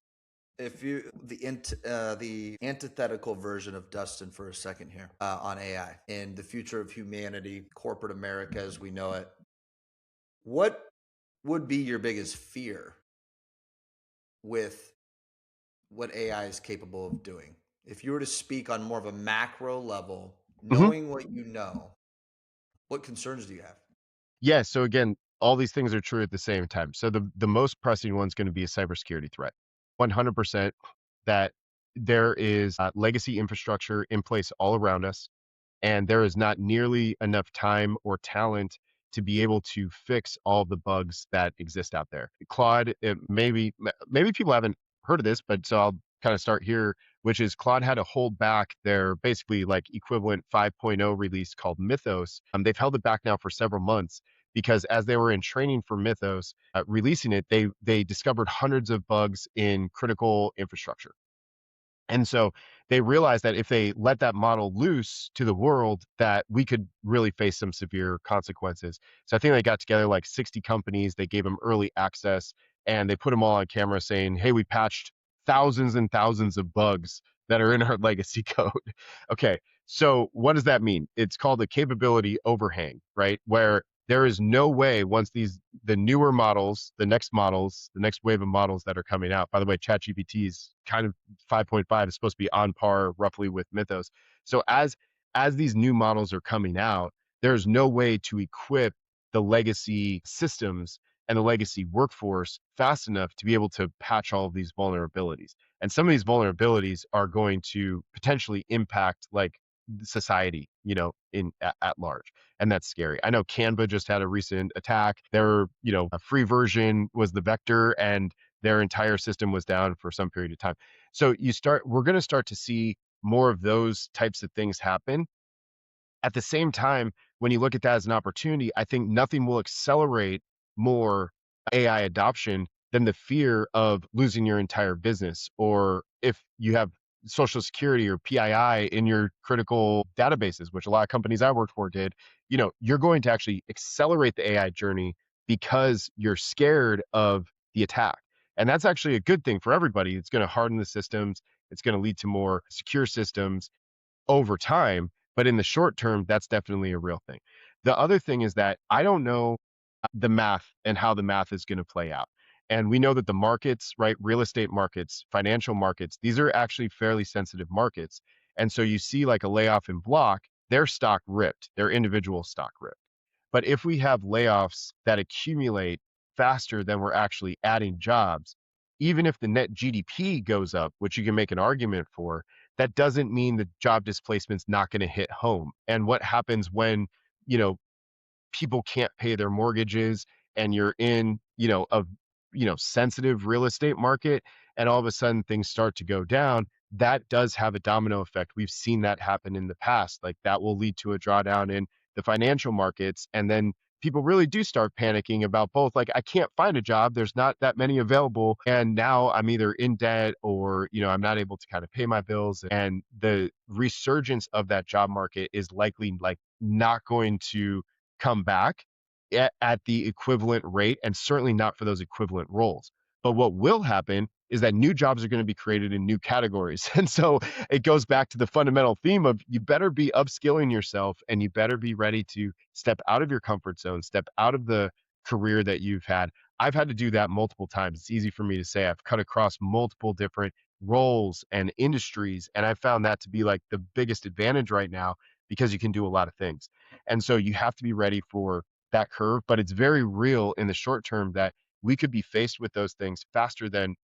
if you the antithetical version of Dustin for a second here on AI and the future of humanity, corporate America as we know it, what would be your biggest fear with what AI is capable of doing? If you were to speak on more of a macro level, Mhm. knowing what you know, what concerns do you have? Yeah, so again, all these things are true at the same time. So the most pressing one's gonna be a cybersecurity threat. 100% that there is, legacy infrastructure in place all around us, and there is not nearly enough time or talent to be able to fix all the bugs that exist out there. Claude, maybe people haven't heard of this, but so I'll kind of start here, which is Claude had to hold back their basically like equivalent 5.0 release called Mythos. They've held it back now for several months because as they were in training for Mythos, releasing it, they discovered hundreds of bugs in critical infrastructure. And so they realized that if they let that model loose to the world, that we could really face some severe consequences. So I think they got together like 60 companies, they gave them early access, and they put them all on camera saying, "Hey, we patched thousands and thousands of bugs that are in our legacy code." Okay, so what does that mean? It's called a capability overhang, right? Where there is no way once the newer models, the next wave of models that are coming out. By the way, ChatGPT is kind of 5.5 is supposed to be on par roughly with Mythos. So as these new models are coming out, there's no way to equip the legacy systems and the legacy workforce fast enough to be able to patch all of these vulnerabilities. And some of these vulnerabilities are going to potentially impact like society, at large. And that's scary. I know Canva just had a recent attack. A free version was the vector and their entire system was down for some period of time. So we're going to start to see more of those types of things happen. At the same time, when you look at that as an opportunity, I think nothing will accelerate more AI adoption than the fear of losing your entire business. Or if you have Social Security or PII in your critical databases, which a lot of companies I worked for did, you're going to actually accelerate the AI journey because you're scared of the attack. And that's actually a good thing for everybody. It's going to harden the systems. It's going to lead to more secure systems over time, but in the short term, that's definitely a real thing. The other thing is that I don't know the math and how the math is going to play out. And we know that the markets, right, real estate markets, financial markets, these are actually fairly sensitive markets. And so you see like a layoff in Block, their stock ripped, their individual stock ripped. But if we have layoffs that accumulate faster than we're actually adding jobs, even if the net GDP goes up, which you can make an argument for, that doesn't mean the job displacement's not going to hit home. And what happens when, you know, people can't pay their mortgages and you're in, a sensitive real estate market and all of a sudden things start to go down, that does have a domino effect. We've seen that happen in the past. Like that will lead to a drawdown in the financial markets and then people really do start panicking about both like I can't find a job, there's not that many available and now I'm either in debt or I'm not able to kind of pay my bills and the resurgence of that job market is likely like not going to come back at the equivalent rate and certainly not for those equivalent roles. But what will happen is that new jobs are going to be created in new categories. And so it goes back to the fundamental theme of you better be upskilling yourself and you better be ready to step out of your comfort zone, step out of the career that you've had. I've had to do that multiple times. It's easy for me to say I've cut across multiple different roles and industries. And I found that to be like the biggest advantage right now because you can do a lot of things. And so you have to be ready for that curve, but it's very real in the short term that we could be faced with those things faster than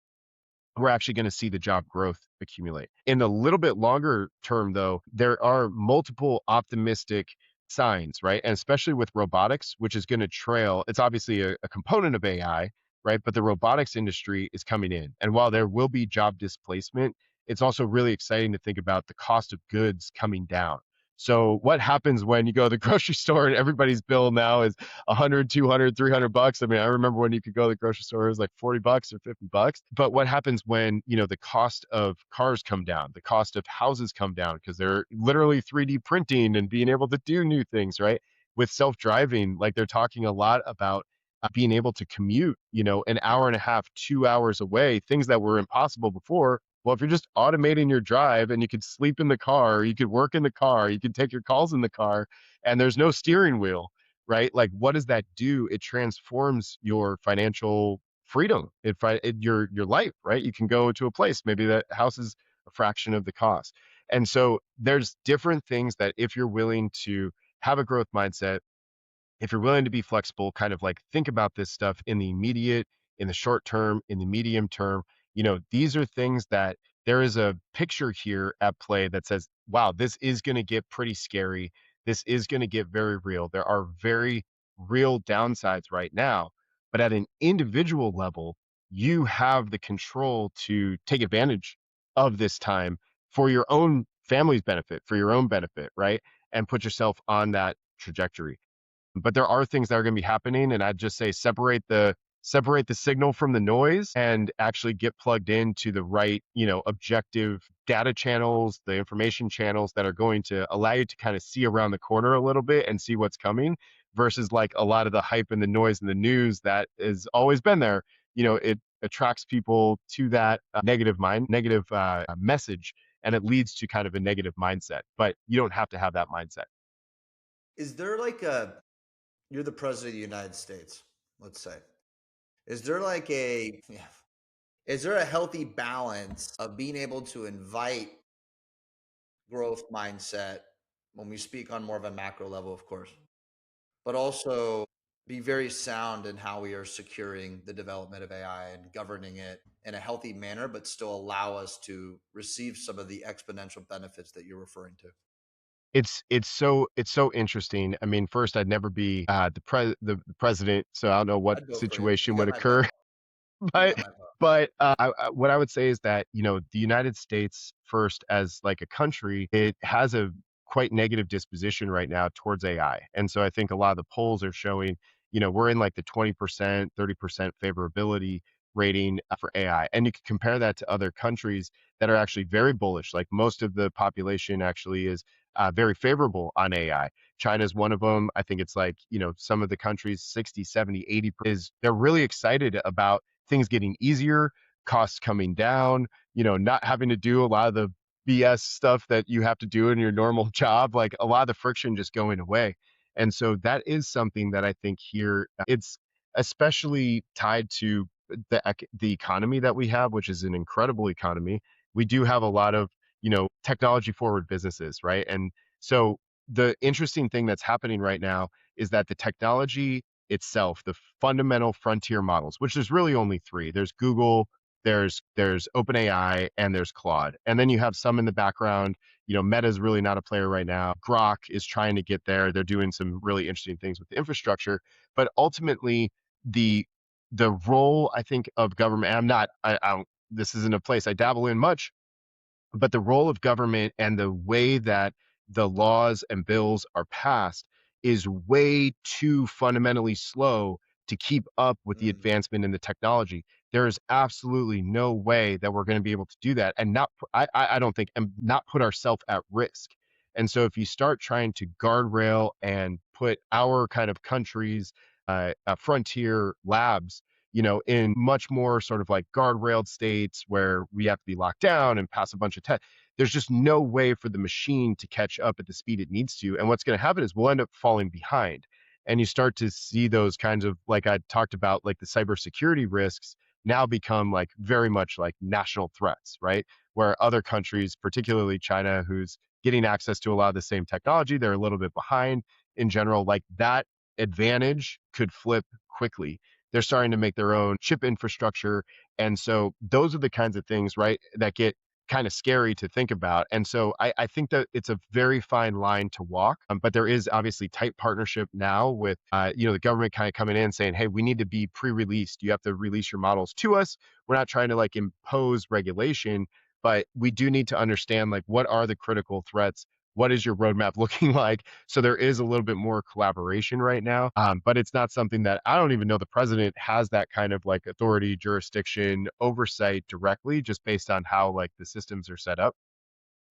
we're actually going to see the job growth accumulate. In a little bit longer term, though, there are multiple optimistic signs, right? And especially with robotics, which is going to trail, it's obviously a component of AI, right? But the robotics industry is coming in. And while there will be job displacement, it's also really exciting to think about the cost of goods coming down. So what happens when you go to the grocery store and everybody's bill now is 100, 200, $300? I mean, I remember when you could go to the grocery store, it was like $40 or $50. But what happens when, the cost of cars come down, the cost of houses come down because they're literally 3D printing and being able to do new things, right? With self-driving, like they're talking a lot about being able to commute, an hour and a half, 2 hours away, things that were impossible before. Well, if you're just automating your drive and you could sleep in the car, you could work in the car, you could take your calls in the car, and there's no steering wheel, right? Like, what does that do? It transforms your financial freedom, your life, right? You can go to a place, maybe that house is a fraction of the cost. And so there's different things that if you're willing to have a growth mindset, if you're willing to be flexible, kind of like think about this stuff in the immediate, in the short term, in the medium term, these are things that there is a picture here at play that says, wow, this is going to get pretty scary. This is going to get very real. There are very real downsides right now. But at an individual level, you have the control to take advantage of this time for your own family's benefit, for your own benefit, right? And put yourself on that trajectory. But there are things that are going to be happening, and I'd just say separate the signal from the noise and actually get plugged into the right, objective data channels, the information channels that are going to allow you to kind of see around the corner a little bit and see what's coming versus like a lot of the hype and the noise and the news that has always been there. It attracts people to that negative message, and it leads to kind of a negative mindset. But you don't have to have that mindset. Is there like a you're the president of the United States, let's say. Is there like a yeah, is there a healthy balance of being able to invite growth mindset when we speak on more of a macro level, of course, but also be very sound in how we are securing the development of AI and governing it in a healthy manner, but still allow us to receive some of the exponential benefits that you're referring to? It's so interesting. I mean, first, I'd never be the president, so I don't know what I'd vote for you. You situation would got my vote. occur. You but got my vote. what I would say is that the United States first as like a country, it has a quite negative disposition right now towards AI, and so I think a lot of the polls are showing we're in like the 20%, 30% favorability rating for AI, and you can compare that to other countries that are actually very bullish. Like most of the population actually is very favorable on AI. China is one of them. I think it's like, some of the countries, 60, 70, 80 is they're really excited about things getting easier, costs coming down, not having to do a lot of the BS stuff that you have to do in your normal job, like a lot of the friction just going away. And so that is something that I think here it's especially tied to the economy that we have, which is an incredible economy. We do have a lot of, technology forward businesses, right? And so the interesting thing that's happening right now is that the technology itself, the fundamental frontier models, which there's really only three. There's Google, there's OpenAI, and there's Claude. And then you have some in the background. Meta's really not a player right now. Grok is trying to get there. They're doing some really interesting things with the infrastructure. But ultimately, the the role I think of government, and I don't, this isn't a place I dabble in much, but the role of government and the way that the laws and bills are passed is way too fundamentally slow to keep up with the Mm. advancement in the technology. There is absolutely no way that we're going to be able to do that and not, I don't think, and not put ourselves at risk. And so if you start trying to guardrail and put our kind of country's frontier labs in much more sort of like guardrailed states where we have to be locked down and pass a bunch of tests. There's just no way for the machine to catch up at the speed it needs to. And what's going to happen is we'll end up falling behind. And you start to see those kinds of, like I talked about, like the cybersecurity risks now become like very much like national threats, right? Where other countries, particularly China, who's getting access to a lot of the same technology, they're a little bit behind in general, like that advantage could flip quickly. They're starting to make their own chip infrastructure. And so those are the kinds of things, right, that get kind of scary to think about. And so I think that it's a very fine line to walk. But there is obviously tight partnership now with, the government kind of coming in and saying, hey, we need to be pre-released. You have to release your models to us. We're not trying to like impose regulation, but we do need to understand like what are the critical threats? What is your roadmap looking like? So there is a little bit more collaboration right now, but it's not something that I don't even know the president has that kind of like authority, jurisdiction, oversight directly, just based on how like the systems are set up.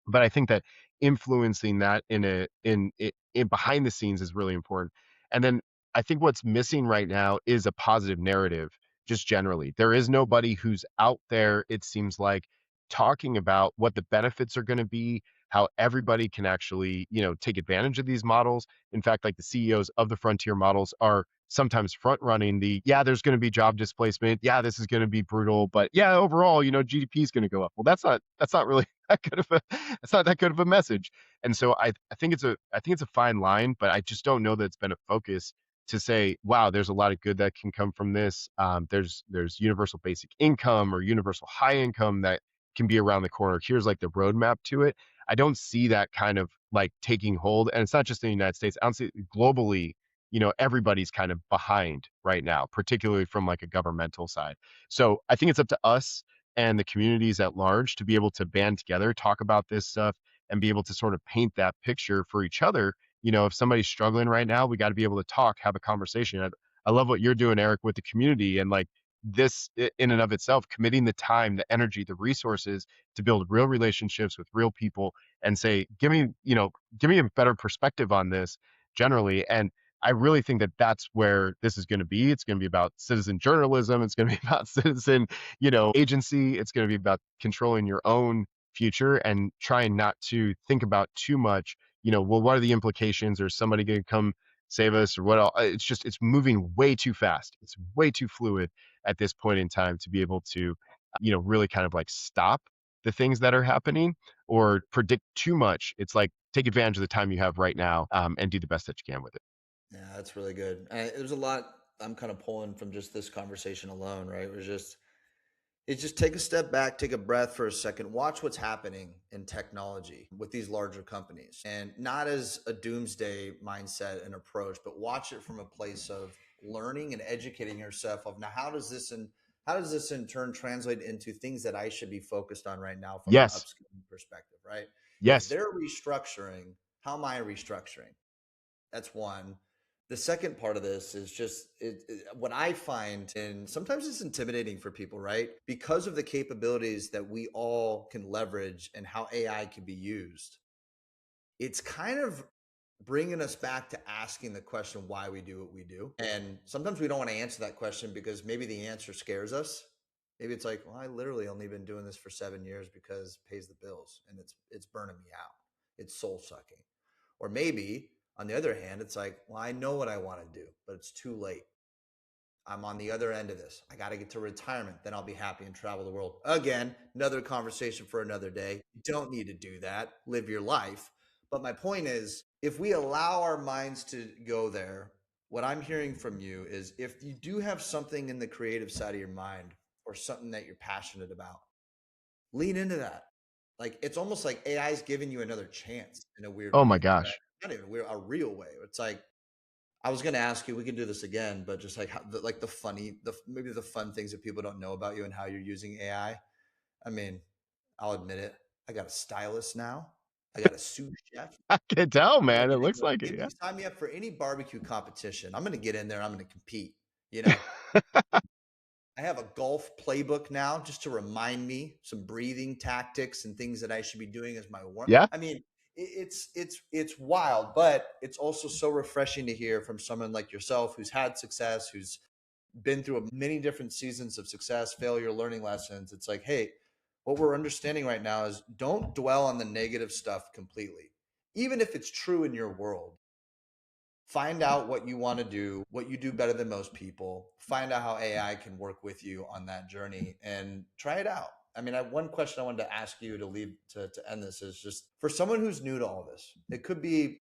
But I think that influencing that in behind the scenes is really important. And then I think what's missing right now is a positive narrative, just generally. There is nobody who's out there, it seems like, talking about what the benefits are going to be, how everybody can actually, take advantage of these models. In fact, like the CEOs of the frontier models are sometimes front running the, yeah, there's going to be job displacement. Yeah, this is going to be brutal, but yeah, overall, GDP is going to go up. Well, that's not really that good of a, that's not that good of a message. And so I think it's a fine line, but I just don't know that it's been a focus to say, wow, there's a lot of good that can come from this. There's universal basic income or universal high income that can be around the corner. Here's like the roadmap to it. I don't see that kind of like taking hold, and it's not just in the United States. I don't see globally. Everybody's kind of behind right now, particularly from like a governmental side. So I think it's up to us and the communities at large to be able to band together, talk about this stuff, and be able to sort of paint that picture for each other. If somebody's struggling right now, we got to be able to talk, have a conversation. I love what you're doing, Eric, with the community, and like this in and of itself, committing the time, the energy, the resources to build real relationships with real people and say, give me a better perspective on this generally. And I really think that that's where this is going to be. It's going to be about citizen journalism. It's going to be about citizen, agency. It's going to be about controlling your own future and trying not to think about too much, well, what are the implications? Or somebody going to come save us or what else? It's moving way too fast. It's way too fluid at this point in time to be able to, really kind of like stop the things that are happening or predict too much. It's like take advantage of the time you have right now, and do the best that you can with it. Yeah, that's really good. There's a lot I'm kind of pulling from just this conversation alone, right? It's just take a step back, take a breath for a second, watch what's happening in technology with these larger companies, and not as a doomsday mindset and approach, but watch it from a place of learning and educating yourself of now how does this in turn translate into things that I should be focused on right now from an Yes. upskilling perspective, right? If Yes. they're restructuring, how am I restructuring? That's one. The second part of this is just what I find, and sometimes it's intimidating for people, right? Because of the capabilities that we all can leverage and how AI can be used, it's kind of bringing us back to asking the question why we do what we do. And sometimes we don't want to answer that question because maybe the answer scares us. Maybe it's like, well, I literally only been doing this for 7 years because it pays the bills and it's burning me out. It's soul sucking. Or maybe on the other hand, it's like, well, I know what I want to do, but it's too late. I'm on the other end of this. I got to get to retirement. Then I'll be happy and travel the world. Again, another conversation for another day. You don't need to do that. Live your life. But my point is, if we allow our minds to go there, what I'm hearing from you is if you do have something in the creative side of your mind or something that you're passionate about, lean into that. Like it's almost like AI is giving you another chance in a weird Oh my way, right? gosh. Not even weird, a real way. It's like I was going to ask you, we can do this again, but just like like the funny, maybe the fun things that people don't know about you and how you're using AI. I mean, I'll admit it. I got a stylist now. I got a sous chef. I can tell, I'm man. It ready to looks go. like it. Give Yeah. me sign me up for any barbecue competition. I'm going to get in there. I'm going to compete. You know, I have a golf playbook now just to remind me some breathing tactics and things that I should be doing as my warm. Yeah. I mean, it's wild, but it's also so refreshing to hear from someone like yourself who's had success, who's been through many different seasons of success, failure, learning lessons. It's like, hey, what we're understanding right now is don't dwell on the negative stuff completely. Even if it's true in your world, find out what you want to do, what you do better than most people, find out how AI can work with you on that journey and try it out. I mean, one question I wanted to ask you to leave to end this is just for someone who's new to all this, it could be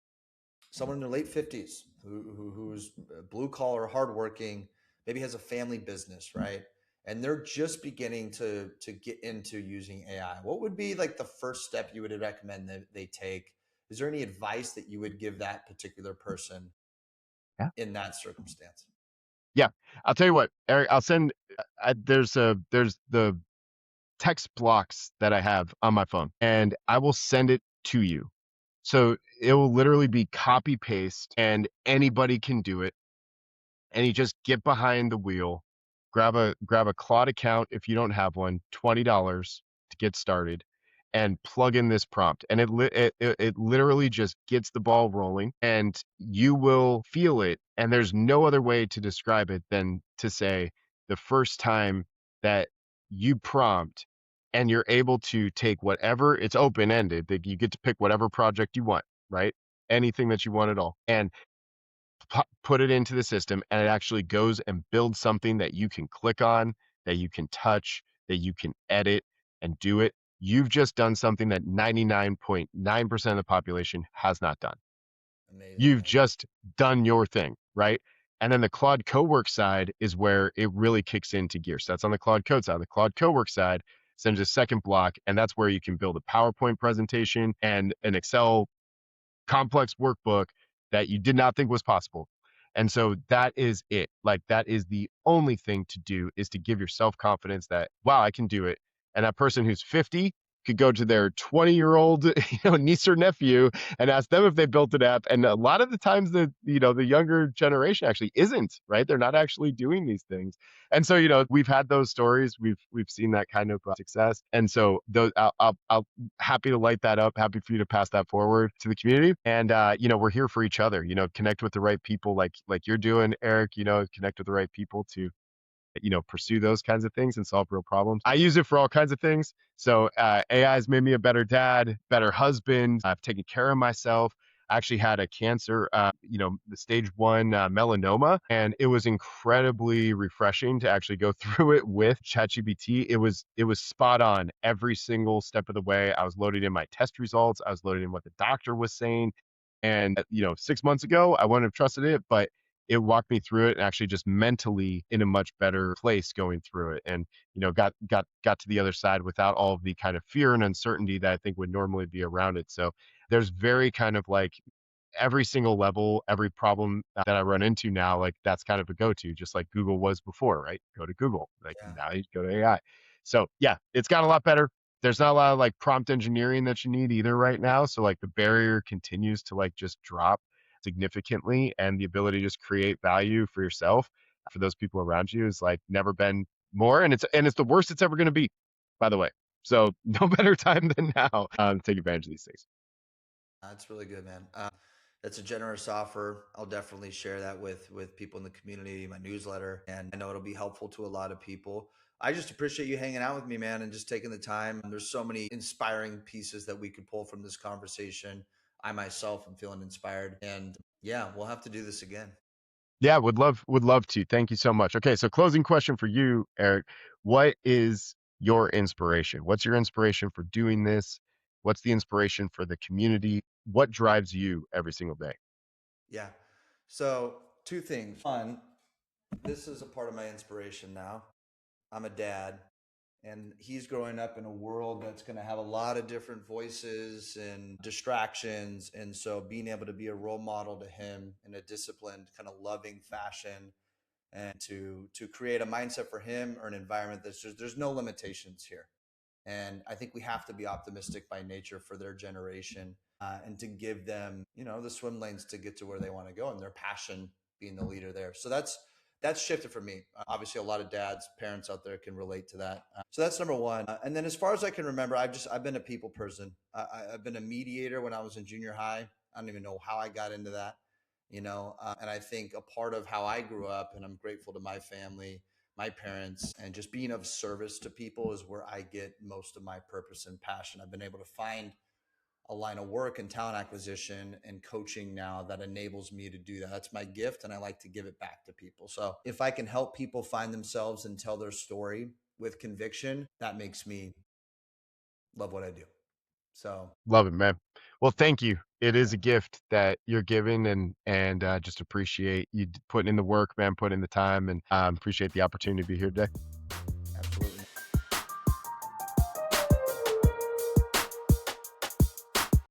someone in their late 50s who's blue collar, hardworking, maybe has a family business, right? And they're just beginning to get into using AI. What would be like the first step you would recommend that they take? Is there any advice that you would give that particular person Yeah. in that circumstance? Yeah. I'll tell you what, Eric, I'll send, there's the text blocks that I have on my phone, and I will send it to you. So it will literally be copy paste and anybody can do it. And you just get behind the wheel, grab a Claude account if you don't have one, $20 to get started, and plug in this prompt. And it literally just gets the ball rolling, and you will feel it. And there's no other way to describe it than to say the first time that you prompt and you're able to take whatever, it's open ended, that you get to pick whatever project you want, right? Anything that you want at all. And put it into the system, and it actually goes and builds something that you can click on, that you can touch, that you can edit and do it. You've just done something that 99.9% of the population has not done. Amazing, You've man. just done your thing, right? And then the Claude Cowork side is where it really kicks into gear. So that's on the Claude Code side. The Claude Cowork side sends a second block, and that's where you can build a PowerPoint presentation and an Excel complex workbook that you did not think was possible. And so that is it. Like that is the only thing to do, is to give yourself confidence that, wow, I can do it. And that person who's 50 could go to their 20-year-old, niece or nephew and ask them if they built an app. And a lot of the times the younger generation actually isn't, right? They're not actually doing these things. And so, we've had those stories. We've seen that kind of success. And so those I'll happy to light that up. Happy for you to pass that forward to the community. And we're here for each other. Connect with the right people, like you're doing, Eric. Connect with the right people to pursue those kinds of things and solve real problems. I use it for all kinds of things. So AI has made me a better dad, better husband. I've taken care of myself. I actually had a cancer, the stage 1 melanoma, and it was incredibly refreshing to actually go through it with ChatGPT. It was spot on every single step of the way. I was loading in my test results. I was loading in what the doctor was saying, and 6 months ago, I wouldn't have trusted it, but it walked me through it and actually just mentally in a much better place going through it, and got to the other side without all of the kind of fear and uncertainty that I think would normally be around it. So there's very kind of like every single level, every problem that I run into now, like that's kind of a go-to, just like Google was before, right? Go to Google. Like Yeah. now you go to AI. So yeah, it's got a lot better. There's not a lot of like prompt engineering that you need either right now. So like the barrier continues to like just drop significantly, and the ability to just create value for yourself, for those people around you, is like never been more. And it's the worst it's ever going to be, by the way. So no better time than now to take advantage of these things. That's really good, man. That's a generous offer. I'll definitely share that with people in the community, my newsletter, and I know it'll be helpful to a lot of people. I just appreciate you hanging out with me, man, and just taking the time. There's so many inspiring pieces that we could pull from this conversation. I myself am feeling inspired, and yeah, we'll have to do this again. Yeah, would love to. Thank you so much. Okay, so closing question for you, Eric. What is your inspiration? What's your inspiration for doing this? What's the inspiration for the community? What drives you every single day? Yeah. So, two things. One, this is a part of my inspiration now. I'm a dad, and he's growing up in a world that's going to have a lot of different voices and distractions. And so, being able to be a role model to him in a disciplined, kind of loving fashion, and to create a mindset for him, or an environment that's just, there's no limitations here. And I think we have to be optimistic by nature for their generation, and to give them, the swim lanes to get to where they want to go, and their passion being the leader there. So that's shifted for me. Obviously, a lot of dads, parents out there can relate to that. So that's number one. And then, as far as I can remember, I've been a people person. I've been a mediator when I was in junior high. I don't even know how I got into that. And I think a part of how I grew up, and I'm grateful to my family, my parents, and just being of service to people, is where I get most of my purpose and passion. I've been able to find a line of work and talent acquisition and coaching now that enables me to do that. That's my gift, and I like to give it back to people. So if I can help people find themselves and tell their story with conviction, that makes me love what I do. So, Love it, man. Well, thank you. It is yeah. a gift that you're giving, and just appreciate you putting in the work, man, putting in the time, and appreciate the opportunity to be here today.